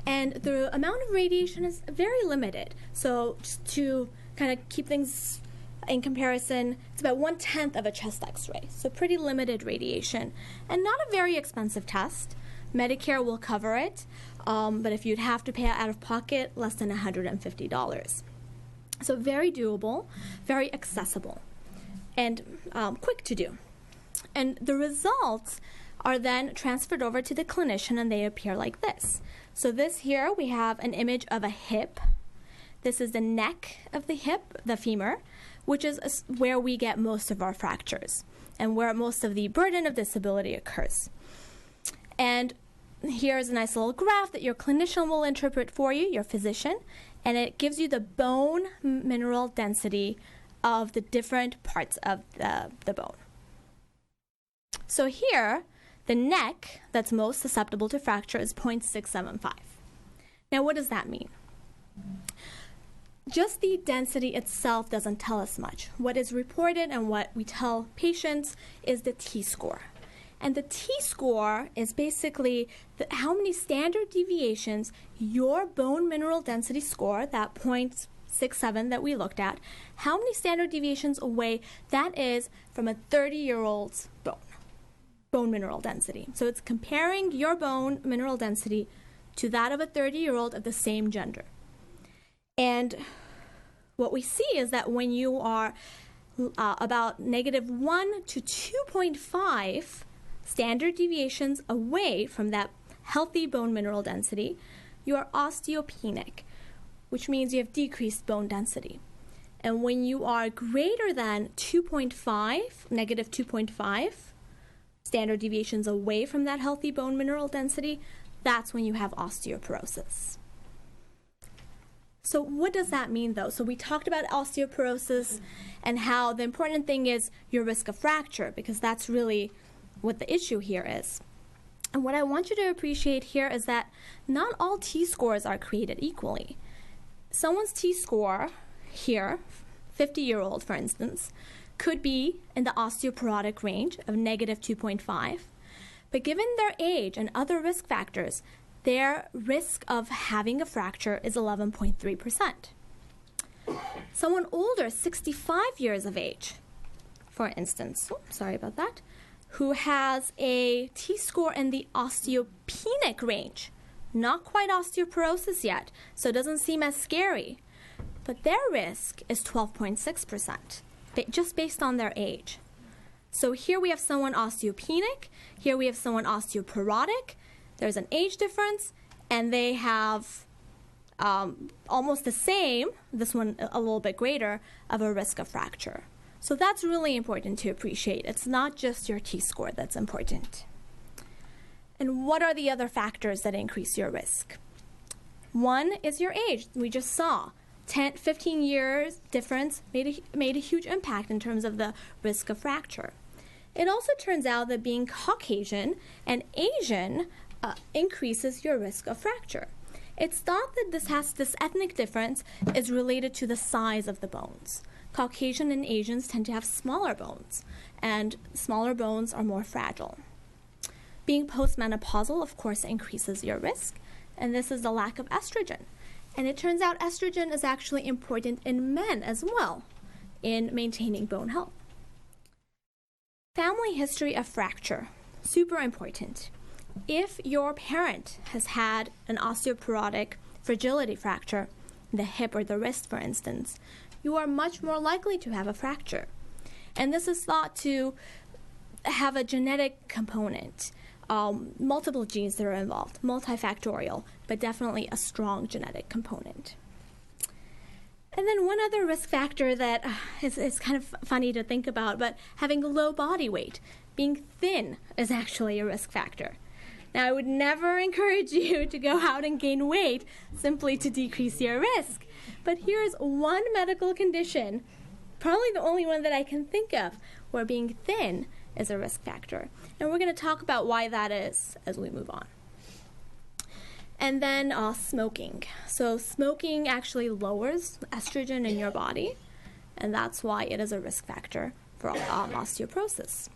And the amount of radiation is very limited. So just to kind of keep things in comparison, it's about 1/10 of a chest x-ray. So pretty limited radiation. And not a very expensive test. Medicare will cover it, but if you'd have to pay out of pocket, less than $150. So very doable, very accessible, and quick to do. And the results are then transferred over to the clinician, and they appear like this. So this here, we have an image of a hip. This is the neck of the hip, the femur, which is where we get most of our fractures and where most of the burden of disability occurs. And here's a nice little graph that your clinician will interpret for you, your physician, and it gives you the bone mineral density of the different parts of the bone. So here, the neck that's most susceptible to fracture is 0.675. Now, what does that mean? Just the density itself doesn't tell us much. What is reported and what we tell patients is the T-score. And the T-score is basically how many standard deviations your bone mineral density score, that 0.67 that we looked at, how many standard deviations away that is from a 30-year-old's bone mineral density. So it's comparing your bone mineral density to that of a 30-year-old of the same gender. And what we see is that when you are about -1 to 2.5 standard deviations away from that healthy bone mineral density, you are osteopenic, which means you have decreased bone density. And when you are greater than 2.5, -2.5 standard deviations away from that healthy bone mineral density, that's when you have osteoporosis. So what does that mean, though? So we talked about osteoporosis and how the important thing is your risk of fracture, because that's really what the issue here is. And what I want you to appreciate here is that not all T-scores are created equally. Someone's T-score here, 50-year-old, for instance, could be in the osteoporotic range of -2.5, but given their age and other risk factors, their risk of having a fracture is 11.3%. Someone older, 65 years of age, for instance, who has a T-score in the osteopenic range, not quite osteoporosis yet, so it doesn't seem as scary, but their risk is 12.6%, just based on their age. So here we have someone osteopenic, here we have someone osteoporotic, there's an age difference, and they have almost the same, this one a little bit greater, of a risk of fracture. So that's really important to appreciate. It's not just your T-score that's important. And what are the other factors that increase your risk? One is your age. We just saw 10, 15 years difference made a huge impact in terms of the risk of fracture. It also turns out that being Caucasian and Asian increases your risk of fracture. It's thought that this ethnic difference is related to the size of the bones. Caucasian and Asians tend to have smaller bones, and smaller bones are more fragile. Being postmenopausal, of course, increases your risk, and this is the lack of estrogen. And it turns out estrogen is actually important in men as well in maintaining bone health. Family history of fracture, super important. If your parent has had an osteoporotic fragility fracture, the hip or the wrist, for instance, you are much more likely to have a fracture. And this is thought to have a genetic component, multiple genes that are involved, multifactorial, but definitely a strong genetic component. And then one other risk factor that is kind of funny to think about, but having low body weight, being thin is actually a risk factor. Now, I would never encourage you to go out and gain weight simply to decrease your risk. But here's one medical condition, probably the only one that I can think of, where being thin is a risk factor. And we're going to talk about why that is as we move on. And then smoking. So smoking actually lowers estrogen in your body, and that's why it is a risk factor for osteoporosis.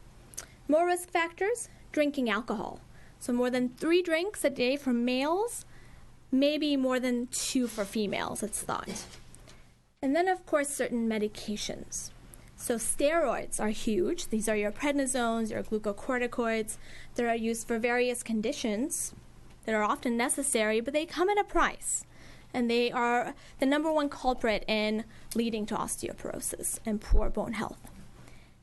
More risk factors, drinking alcohol. So more than 3 drinks a day for males, maybe more than 2 for females, it's thought. And then, of course, certain medications. So steroids are huge. These are your prednisones, your glucocorticoids. They are used for various conditions that are often necessary, but they come at a price. And they are the number one culprit in leading to osteoporosis and poor bone health.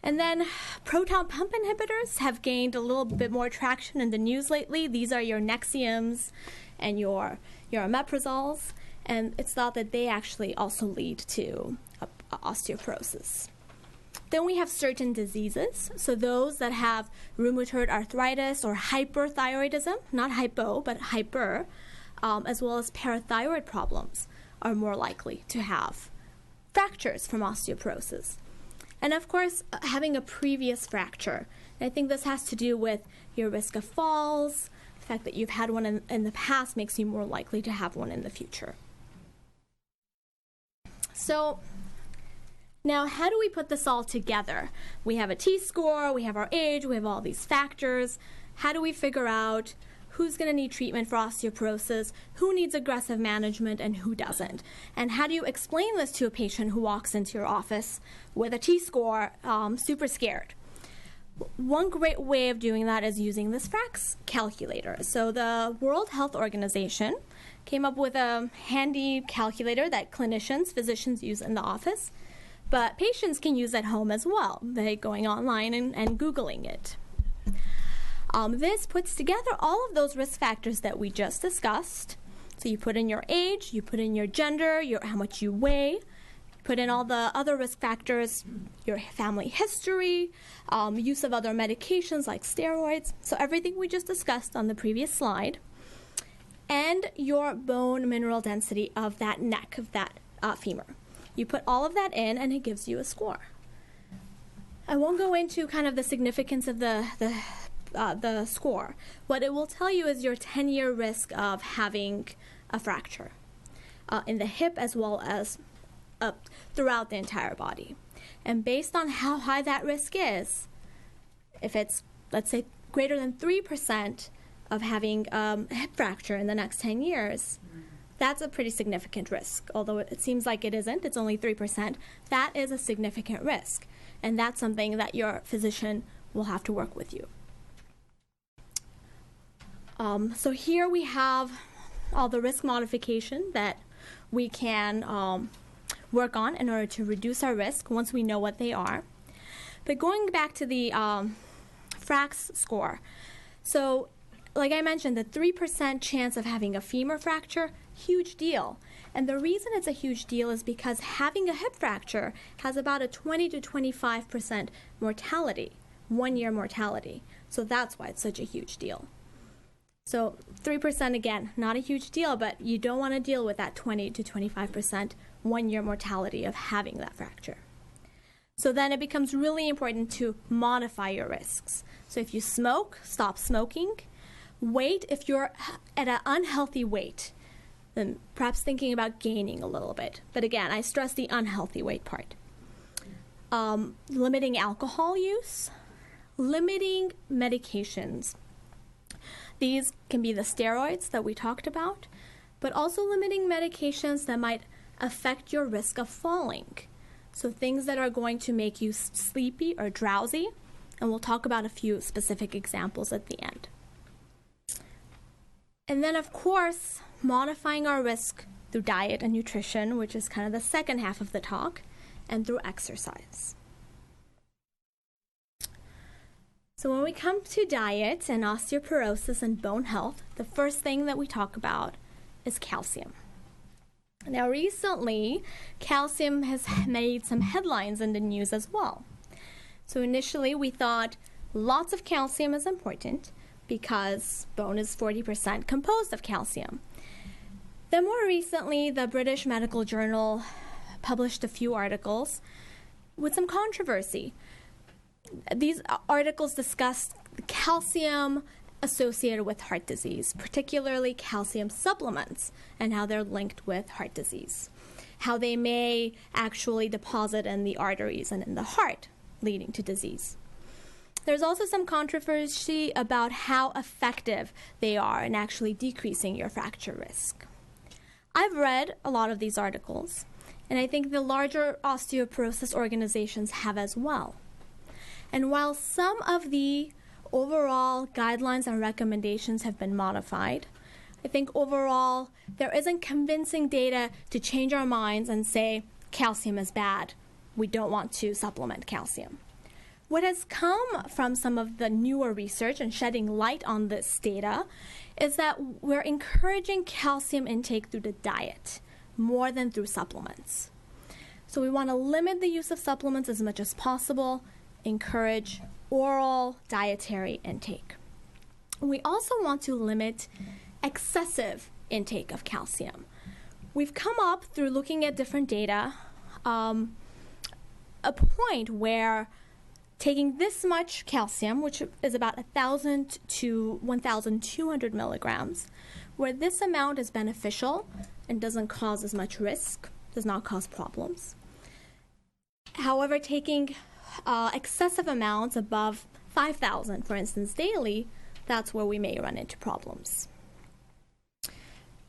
And then proton pump inhibitors have gained a little bit more traction in the news lately. These are your Nexiums and your omeprazoles, and it's thought that they actually also lead to osteoporosis. Then we have certain diseases, so those that have rheumatoid arthritis or hyperthyroidism, not hypo, but hyper, as well as parathyroid problems are more likely to have fractures from osteoporosis. And of course, having a previous fracture. And I think this has to do with your risk of falls. The fact that you've had one in the past makes you more likely to have one in the future. So now, how do we put this all together? We have a T-score, we have our age, we have all these factors. How do we figure out who's going to need treatment for osteoporosis, who needs aggressive management, and who doesn't? And how do you explain this to a patient who walks into your office with a T-score, super scared? One great way of doing that is using this FRAX calculator. So the World Health Organization came up with a handy calculator that clinicians, physicians use in the office, but patients can use at home as well by going online and Googling it. This puts together all of those risk factors that we just discussed. So you put in your age, you put in your gender, how much you weigh, put in all the other risk factors, your family history, use of other medications like steroids, so everything we just discussed on the previous slide, and your bone mineral density of that neck, of that femur. You put all of that in, and it gives you a score. I won't go into kind of the significance of the score. What it will tell you is your 10-year risk of having a fracture in the hip as well as throughout the entire body. And based on how high that risk is, if it's, let's say, greater than 3% of having a hip fracture in the next 10 years, that's a pretty significant risk. Although it seems like it isn't, it's only 3%, that is a significant risk. And that's something that your physician will have to work with you. So here we have all the risk modification that we can work on in order to reduce our risk once we know what they are. But going back to the FRAX score, so like I mentioned, the 3% chance of having a femur fracture, huge deal. And the reason it's a huge deal is because having a hip fracture has about a 20 to 25% mortality, 1-year mortality. So that's why it's such a huge deal. So 3%, again, not a huge deal, but you don't want to deal with that 20 to 25% 1-year mortality of having that fracture. So then it becomes really important to modify your risks. So if you smoke, stop smoking. Weight, if you're at an unhealthy weight, then perhaps thinking about gaining a little bit. But again, I stress the unhealthy weight part. Limiting alcohol use, limiting medications. These can be the steroids that we talked about, but also limiting medications that might affect your risk of falling. So things that are going to make you sleepy or drowsy, and we'll talk about a few specific examples at the end. And then, of course, modifying our risk through diet and nutrition, which is kind of the second half of the talk, and through exercise. So when we come to diet and osteoporosis and bone health, the first thing that we talk about is calcium. Now, recently, calcium has made some headlines in the news as well. So initially, we thought lots of calcium is important because bone is 40% composed of calcium. Then more recently, the British Medical Journal published a few articles with some controversy. These articles discussed calcium associated with heart disease, particularly calcium supplements, and how they're linked with heart disease, how they may actually deposit in the arteries and in the heart, leading to disease. There's also some controversy about how effective they are in actually decreasing your fracture risk. I've read a lot of these articles, and I think the larger osteoporosis organizations have as well. And while some of the overall guidelines and recommendations have been modified, I think overall there isn't convincing data to change our minds and say calcium is bad. We don't want to supplement calcium. What has come from some of the newer research and shedding light on this data is that we're encouraging calcium intake through the diet more than through supplements. So we want to limit the use of supplements as much as possible, encourage oral dietary intake. We also want to limit excessive intake of calcium. We've come up through looking at different data, a point where taking this much calcium, which is about 1,000 to 1,200 milligrams, where this amount is beneficial and doesn't cause as much risk, does not cause problems. However, taking excessive amounts above 5,000, for instance, daily, that's where we may run into problems.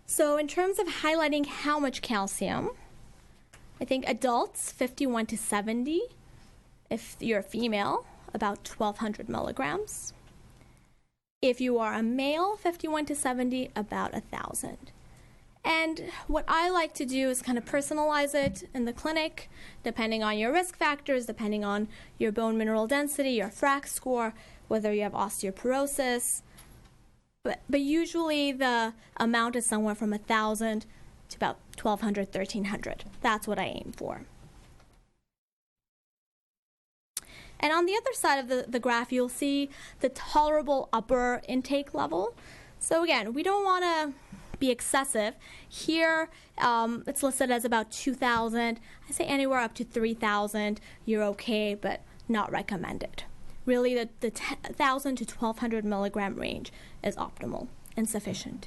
So in terms of highlighting how much calcium, I think adults, 51 to 70, if you're a female, about 1,200 milligrams. If you are a male, 51 to 70, about 1,000. And what I like to do is kind of personalize it in the clinic, depending on your risk factors, depending on your bone mineral density, your FRAX score, whether you have osteoporosis. But usually the amount is somewhere from 1,000 to about 1,200, 1,300. That's what I aim for. And on the other side of the graph, you'll see the tolerable upper intake level. So again, we don't want to be excessive. Here, it's listed as about 2,000. I say anywhere up to 3,000, you're okay, but not recommended. Really, the 1,000 to 1,200 milligram range is optimal and sufficient.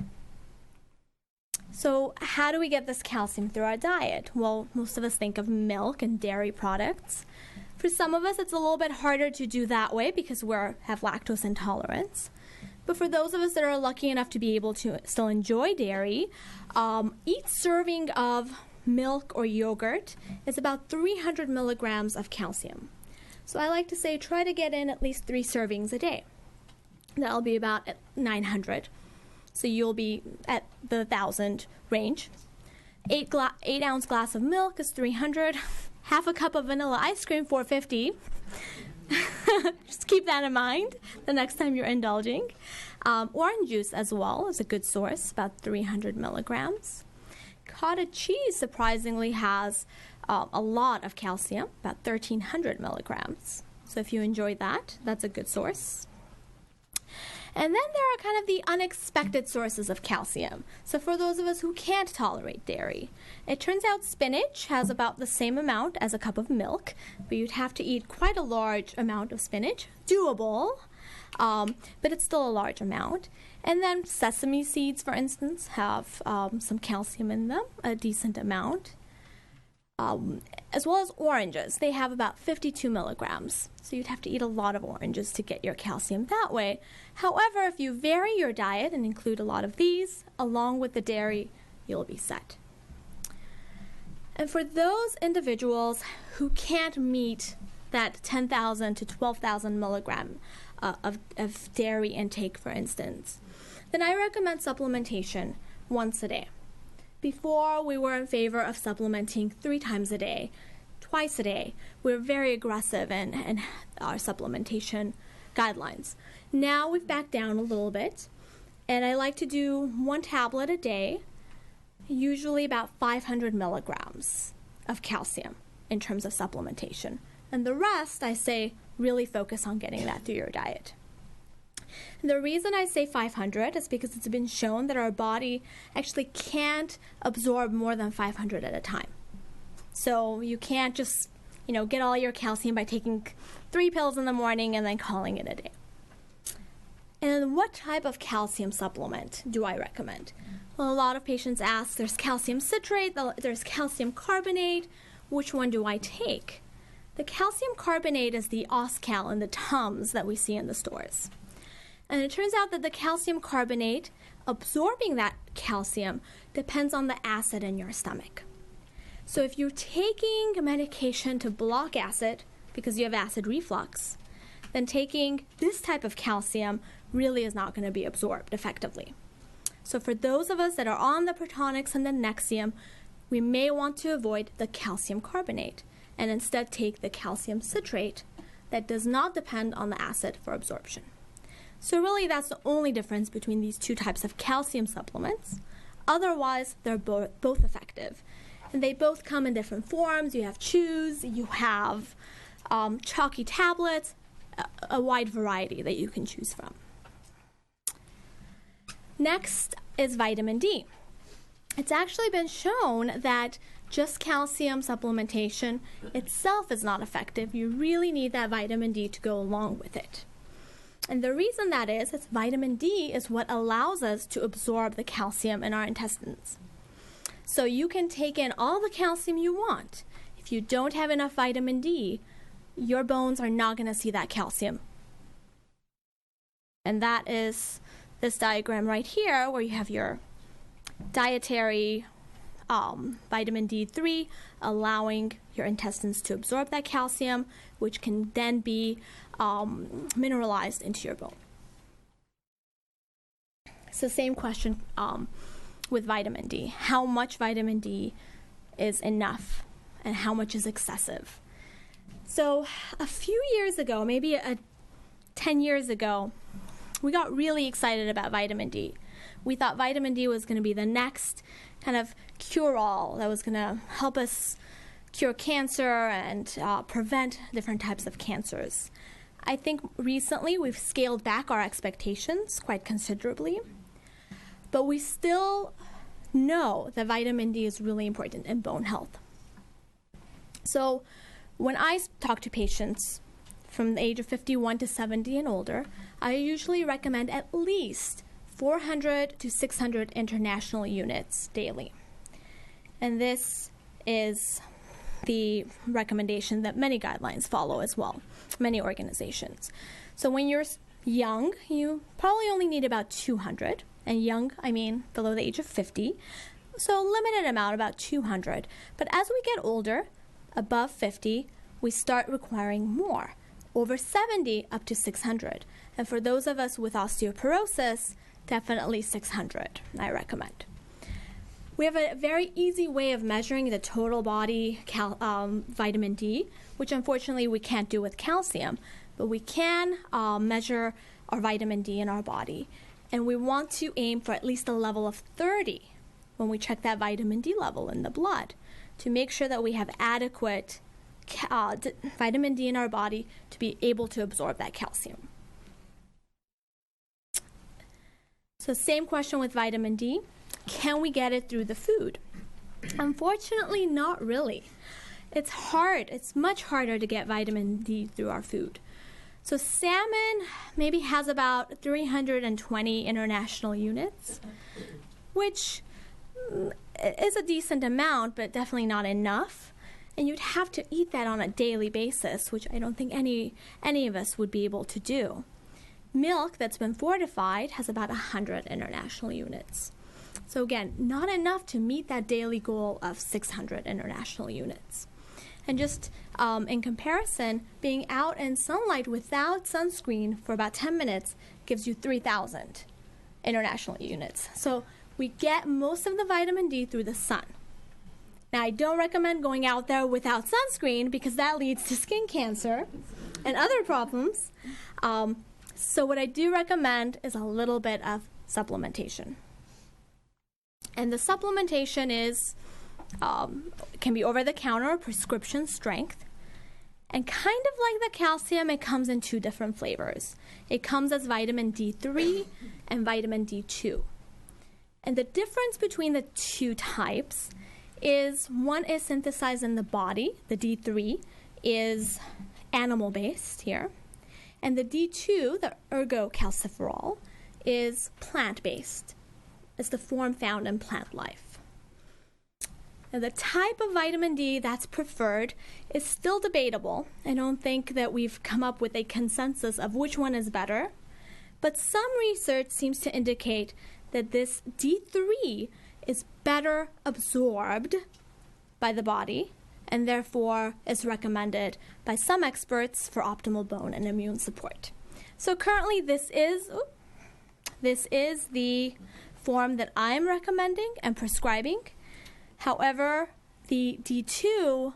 So how do we get this calcium through our diet? Well, most of us think of milk and dairy products. For some of us, it's a little bit harder to do that way because we have lactose intolerance. But for those of us that are lucky enough to be able to still enjoy dairy, each serving of milk or yogurt is about 300 milligrams of calcium. So I like to say try to get in at least 3 servings a day. That'll be about 900. So you'll be at the 1,000 range. 8-ounce glass of milk is 300. Half a cup of vanilla ice cream, 450. Just keep that in mind the next time you're indulging. Orange juice as well is a good source, about 300 milligrams. cottage cheese surprisingly has a lot of calcium, about 1,300 milligrams. So if you enjoy that, that's a good source. And then there are kind of the unexpected sources of calcium. So for those of us who can't tolerate dairy, it turns out spinach has about the same amount as a cup of milk, but you'd have to eat quite a large amount of spinach. Doable, but it's still a large amount. And then sesame seeds, for instance, have some calcium in them, a decent amount. As well as oranges. They have about 52 milligrams. So you'd have to eat a lot of oranges to get your calcium that way. However, if you vary your diet and include a lot of these, along with the dairy, you'll be set. And for those individuals who can't meet that 10,000 to 12,000 milligram of dairy intake, for instance, then I recommend supplementation once a day. Before, we were in favor of supplementing 3 times a day, twice a day. We were very aggressive in our supplementation guidelines. Now we've backed down a little bit, and I like to do 1 tablet a day, usually about 500 milligrams of calcium in terms of supplementation. And the rest, I say, really focus on getting that through your diet. The reason I say 500 is because it's been shown that our body actually can't absorb more than 500 at a time. So you can't just, get all your calcium by taking 3 pills in the morning and then calling it a day. And what type of calcium supplement do I recommend? Well, a lot of patients ask, there's calcium citrate, there's calcium carbonate. Which one do I take? The calcium carbonate is the Oscal and the Tums that we see in the stores. And it turns out that the calcium carbonate, absorbing that calcium, depends on the acid in your stomach. So if you're taking a medication to block acid because you have acid reflux, then taking this type of calcium really is not going to be absorbed effectively. So for those of us that are on the Protonix and the Nexium, we may want to avoid the calcium carbonate and instead take the calcium citrate that does not depend on the acid for absorption. So really, that's the only difference between these 2 types of calcium supplements. Otherwise, they're both effective. And they both come in different forms. You have chews, you have chalky tablets, a wide variety that you can choose from. Next is vitamin D. It's actually been shown that just calcium supplementation itself is not effective. You really need that vitamin D to go along with it. And the reason that is vitamin D is what allows us to absorb the calcium in our intestines. So you can take in all the calcium you want. If you don't have enough vitamin D, your bones are not going to see that calcium. And that is this diagram right here where you have your dietary vitamin D3 allowing your intestines to absorb that calcium, which can then be mineralized into your bone. So same question with vitamin D. How much vitamin D is enough and how much is excessive? So a few years ago, maybe 10 years ago, we got really excited about vitamin D. We thought vitamin D was going to be the next kind of cure-all that was going to help us cure cancer and prevent different types of cancers. I think recently we've scaled back our expectations quite considerably, but we still know that vitamin D is really important in bone health. So when I talk to patients from the age of 51 to 70 and older, I usually recommend at least 400 to 600 international units daily. And this is the recommendation that many guidelines follow as well, many organizations. So when you're young, you probably only need about 200. And young, I mean below the age of 50. So limited amount, about 200. But as we get older, above 50, we start requiring more. Over 70, up to 600. And for those of us with osteoporosis, definitely 600, I recommend. We have a very easy way of measuring the total body vitamin D, which unfortunately we can't do with calcium, but we can measure our vitamin D in our body. And we want to aim for at least a level of 30 when we check that vitamin D level in the blood to make sure that we have adequate vitamin D in our body to be able to absorb that calcium. So same question with vitamin D. Can we get it through the food? Unfortunately, not really. It's hard. It's much harder to get vitamin D through our food. So salmon maybe has about 320 international units, which is a decent amount, but definitely not enough. And you'd have to eat that on a daily basis, which I don't think any of us would be able to do. Milk that's been fortified has about 100 international units. So again, not enough to meet that daily goal of 600 international units. And just in comparison, being out in sunlight without sunscreen for about 10 minutes gives you 3,000 international units. So we get most of the vitamin D through the sun. Now, I don't recommend going out there without sunscreen because that leads to skin cancer and other problems. So what I do recommend is a little bit of supplementation. And the supplementation is can be over-the-counter or prescription strength. And kind of like the calcium, it comes in two different flavors. It comes as vitamin D3 and vitamin D2. And the difference between the two types is one is synthesized in the body. The D3 is animal-based here. And the D2, the ergocalciferol, is plant-based. It's the form found in plant life. Now, the type of vitamin D that's preferred is still debatable. I don't think that we've come up with a consensus of which one is better. But some research seems to indicate that this D3 is better absorbed by the body and therefore is recommended by some experts for optimal bone and immune support. So currently this is the form that I'm recommending and prescribing. However, the D2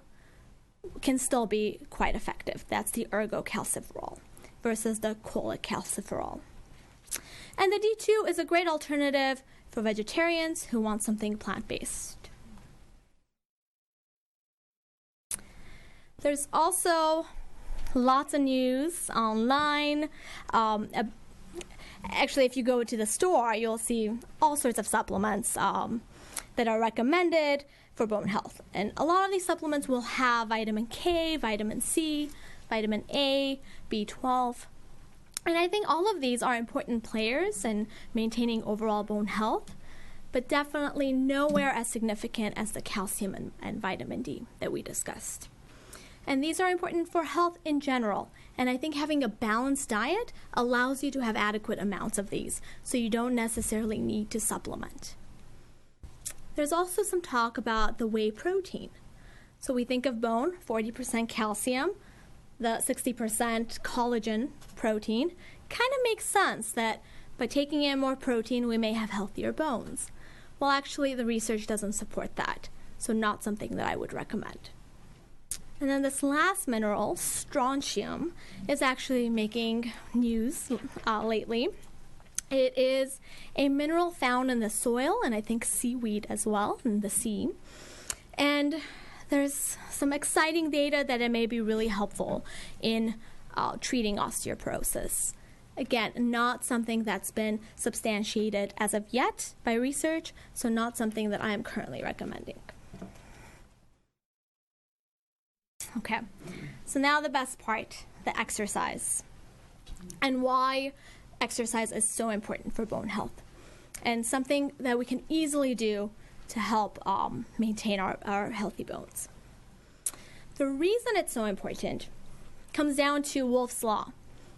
can still be quite effective. That's the ergocalciferol versus the cholecalciferol. And the D2 is a great alternative for vegetarians who want something plant-based. There's also lots of news online. Actually, if you go to the store, you'll see all sorts of supplements that are recommended for bone health. And a lot of these supplements will have vitamin K, vitamin C, vitamin A, B12. And I think all of these are important players in maintaining overall bone health, but definitely nowhere as significant as the calcium and vitamin D that we discussed. And these are important for health in general. And I think having a balanced diet allows you to have adequate amounts of these, so you don't necessarily need to supplement. There's also some talk about the whey protein. So we think of bone, 40% calcium, the 60% collagen protein. Kind of makes sense that by taking in more protein, we may have healthier bones. Well, actually, the research doesn't support that, so not something that I would recommend. And then this last mineral, strontium, is actually making news lately. It is a mineral found in the soil and I think seaweed as well, in the sea. And there's some exciting data that it may be really helpful in treating osteoporosis. Again, not something that's been substantiated as of yet by research, so not something that I am currently recommending. Okay, so now the best part, the exercise, and why exercise is so important for bone health, and something that we can easily do to help maintain our healthy bones. The reason it's so important comes down to Wolff's Law.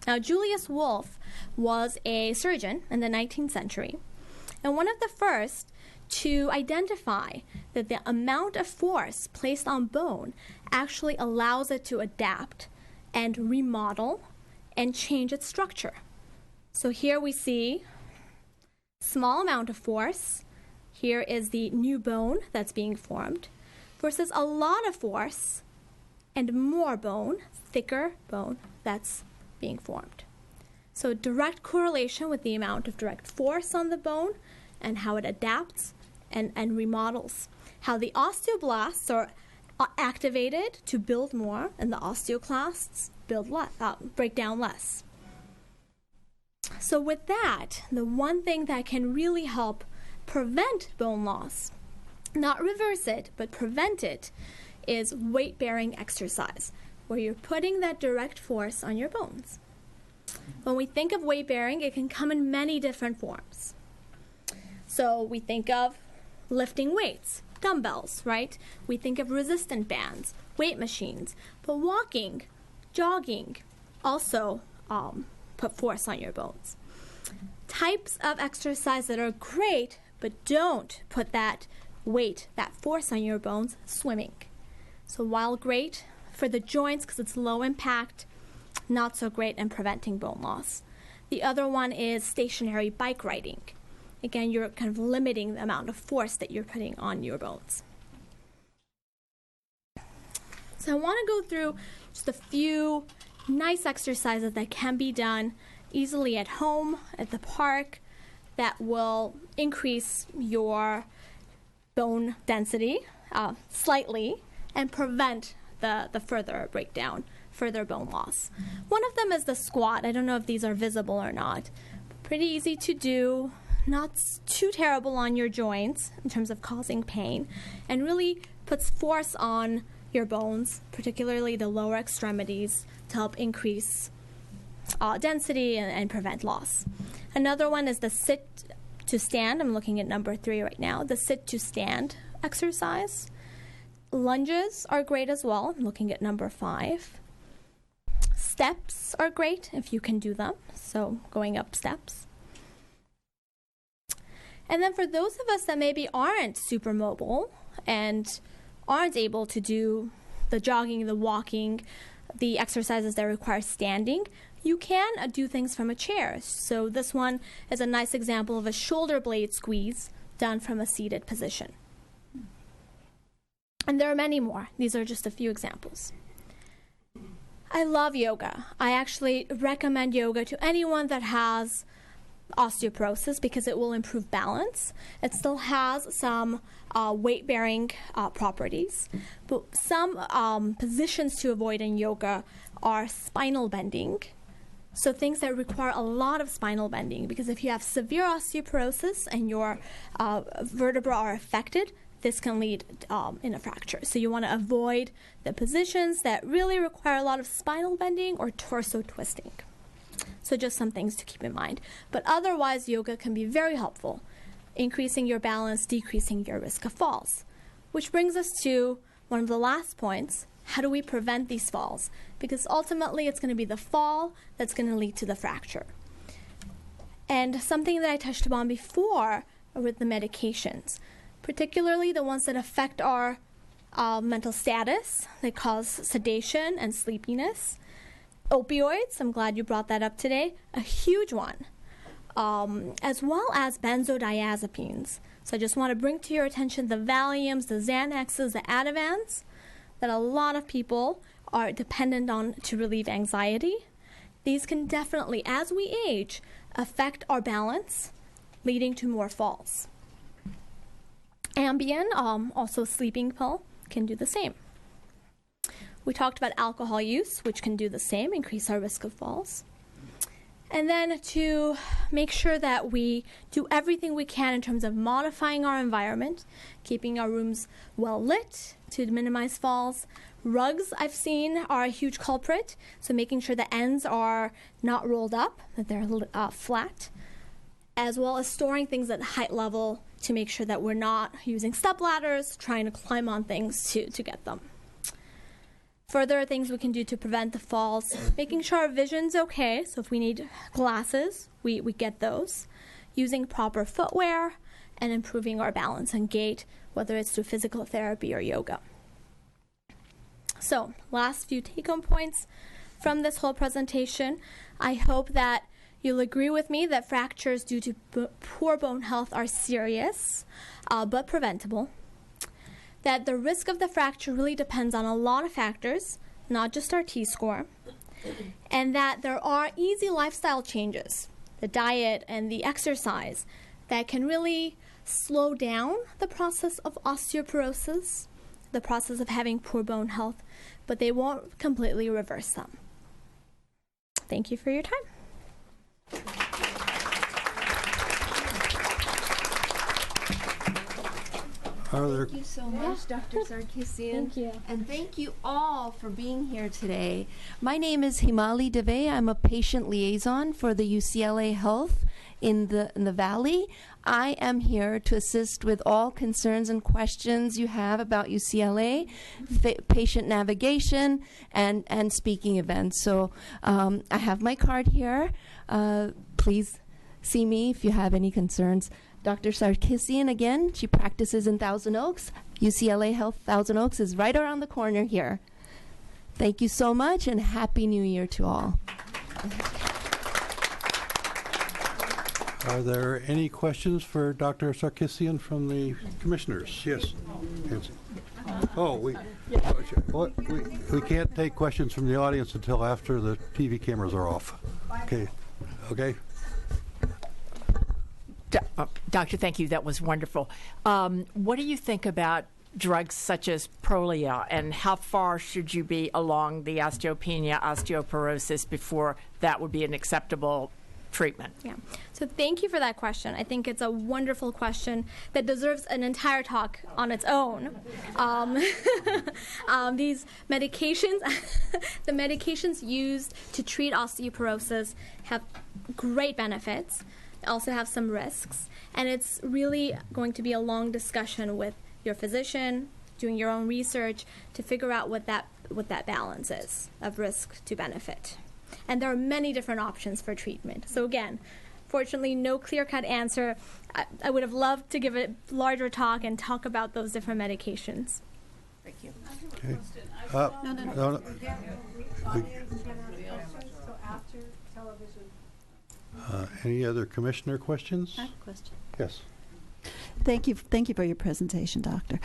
Now, Julius Wolff was a surgeon in the 19th century, and one of the first to identify that the amount of force placed on bone actually allows it to adapt and remodel and change its structure. So here we see small amount of force. Here is the new bone that's being formed versus a lot of force and more bone, thicker bone that's being formed. So direct correlation with the amount of direct force on the bone and how it adapts and remodels. How the osteoblasts are activated to build more, and the osteoclasts break down less. So with that, the one thing that can really help prevent bone loss, not reverse it, but prevent it, is weight-bearing exercise, where you're putting that direct force on your bones. When we think of weight-bearing, it can come in many different forms. So we think of lifting weights, dumbbells, right? We think of resistant bands, weight machines, but walking, jogging also put force on your bones. Types of exercise that are great but don't put that weight, that force on your bones, swimming. So while great for the joints because it's low impact, not so great in preventing bone loss. The other one is stationary bike riding. Again, you're kind of limiting the amount of force that you're putting on your bones. So I want to go through just a few nice exercises that can be done easily at home, at the park, that will increase your bone density slightly and prevent the further breakdown, further bone loss. One of them is the squat. I don't know if these are visible or not. Pretty easy to do, not too terrible on your joints in terms of causing pain, and really puts force on your bones, particularly the lower extremities, to help increase density and prevent loss. Another one is the sit to stand. I'm looking at number 3 right now, the sit to stand exercise. Lunges are great as well. I'm looking at number 5. Steps are great if you can do them, so going up steps. And then for those of us that maybe aren't super mobile and aren't able to do the jogging, the walking, the exercises that require standing, you can do things from a chair. So this one is a nice example of a shoulder blade squeeze done from a seated position. And there are many more. These are just a few examples. I love yoga. I actually recommend yoga to anyone that has osteoporosis because it will improve balance. It still has some weight-bearing properties, but some positions to avoid in yoga are spinal bending. So things that require a lot of spinal bending, because if you have severe osteoporosis and your vertebrae are affected, this can lead in a fracture. So you want to avoid the positions that really require a lot of spinal bending or torso twisting. So just some things to keep in mind. But otherwise, yoga can be very helpful, increasing your balance, decreasing your risk of falls. Which brings us to one of the last points. How do we prevent these falls? Because ultimately, it's going to be the fall that's going to lead to the fracture. And something that I touched upon before with the medications, particularly the ones that affect our mental status, that cause sedation and sleepiness. Opioids, I'm glad you brought that up today, a huge one, as well as benzodiazepines. So I just want to bring to your attention the Valiums, the Xanaxes, the Ativans, that a lot of people are dependent on to relieve anxiety. These can definitely, as we age, affect our balance, leading to more falls. Ambien, also a sleeping pill, can do the same. We talked about alcohol use, which can do the same, increase our risk of falls. And then to make sure that we do everything we can in terms of modifying our environment, keeping our rooms well lit to minimize falls. Rugs, I've seen, are a huge culprit, so making sure the ends are not rolled up, that they're flat, as well as storing things at height level to make sure that we're not using step ladders, trying to climb on things to get them. Further things we can do to prevent the falls, making sure our vision's okay, so if we need glasses, we get those. Using proper footwear, and improving our balance and gait, whether it's through physical therapy or yoga. So, last few take-home points from this whole presentation. I hope that you'll agree with me that fractures due to poor bone health are serious, but preventable. That the risk of the fracture really depends on a lot of factors, not just our T-score, and that there are easy lifestyle changes, the diet and the exercise, that can really slow down the process of osteoporosis, the process of having poor bone health, but they won't completely reverse them. Thank you for your time. Thank you so much, Dr. Sarkissian. Thank you. And thank you all for being here today. My name is Himali Deve. I'm a patient liaison for the UCLA Health in the Valley. I am here to assist with all concerns and questions you have about UCLA, patient navigation, and speaking events. So I have my card here. Please see me if you have any concerns. Dr. Sarkissian, again, she practices in Thousand Oaks. UCLA Health Thousand Oaks is right around the corner here. Thank you so much, and Happy New Year to all. Are there any questions for Dr. Sarkissian from the commissioners? Yes. Oh, we can't take questions from the audience until after the TV cameras are off. Okay. Okay. Doctor, thank you. That was wonderful. What do you think about drugs such as Prolia, and how far should you be along the osteopenia, osteoporosis before that would be an acceptable treatment? Yeah. So thank you for that question. I think it's a wonderful question that deserves an entire talk on its own. These medications, the medications used to treat osteoporosis have great benefits. Also have some risks, and it's really going to be a long discussion with your physician, doing your own research to figure out what that balance is of risk to benefit. And there are many different options for treatment. So again, fortunately, no clear-cut answer. I would have loved to give a larger talk and talk about those different medications. Thank you. Okay. No. Any other commissioner questions? I have a question. Yes. Thank you for your presentation, Doctor.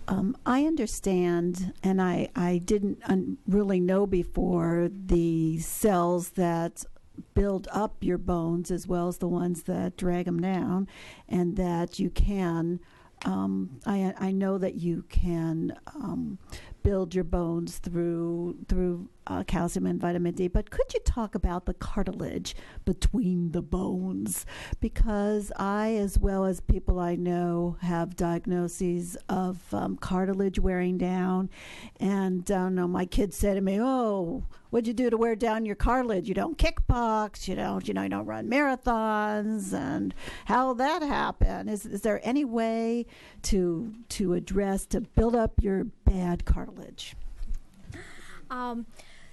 I understand, and I didn't really know before, the cells that build up your bones as well as the ones that drag them down, and that you can, I know that you can build your bones through calcium and vitamin D, but could you talk about the cartilage between the bones? Because I, as well as people I know, have diagnoses of cartilage wearing down, and I don't know, my kids say to me, "Oh, what'd you do to wear down your cartilage? You don't kickbox, you don't run marathons, and how'll that happen?" Is there any way to build up your bad cartilage?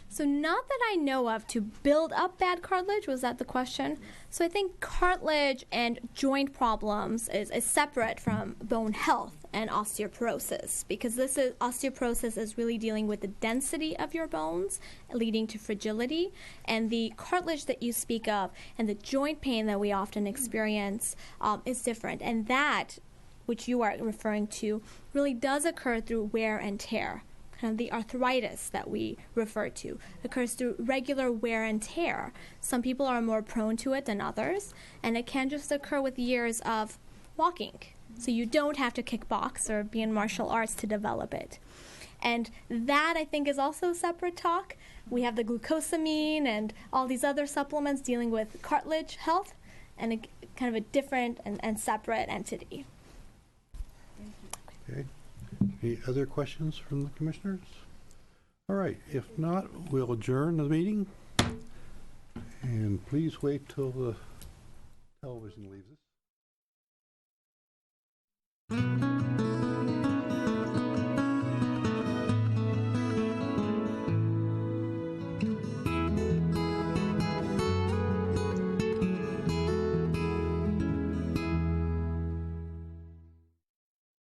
So not that I know of to build up bad cartilage. Was that the question? So I think cartilage and joint problems is separate from bone health and osteoporosis, because osteoporosis is really dealing with the density of your bones, leading to fragility, and the cartilage that you speak of and the joint pain that we often experience is different, and that, which you are referring to, really does occur through wear and tear. Kind of the arthritis that we refer to occurs through regular wear and tear. Some people are more prone to it than others, and it can just occur with years of walking. So you don't have to kickbox or be in martial arts to develop it. And that, I think, is also a separate talk. We have the glucosamine and all these other supplements dealing with cartilage health, and kind of a different and separate entity. Okay. Any other questions from the commissioners? All right. If not, we'll adjourn the meeting. And please wait till the television leaves us.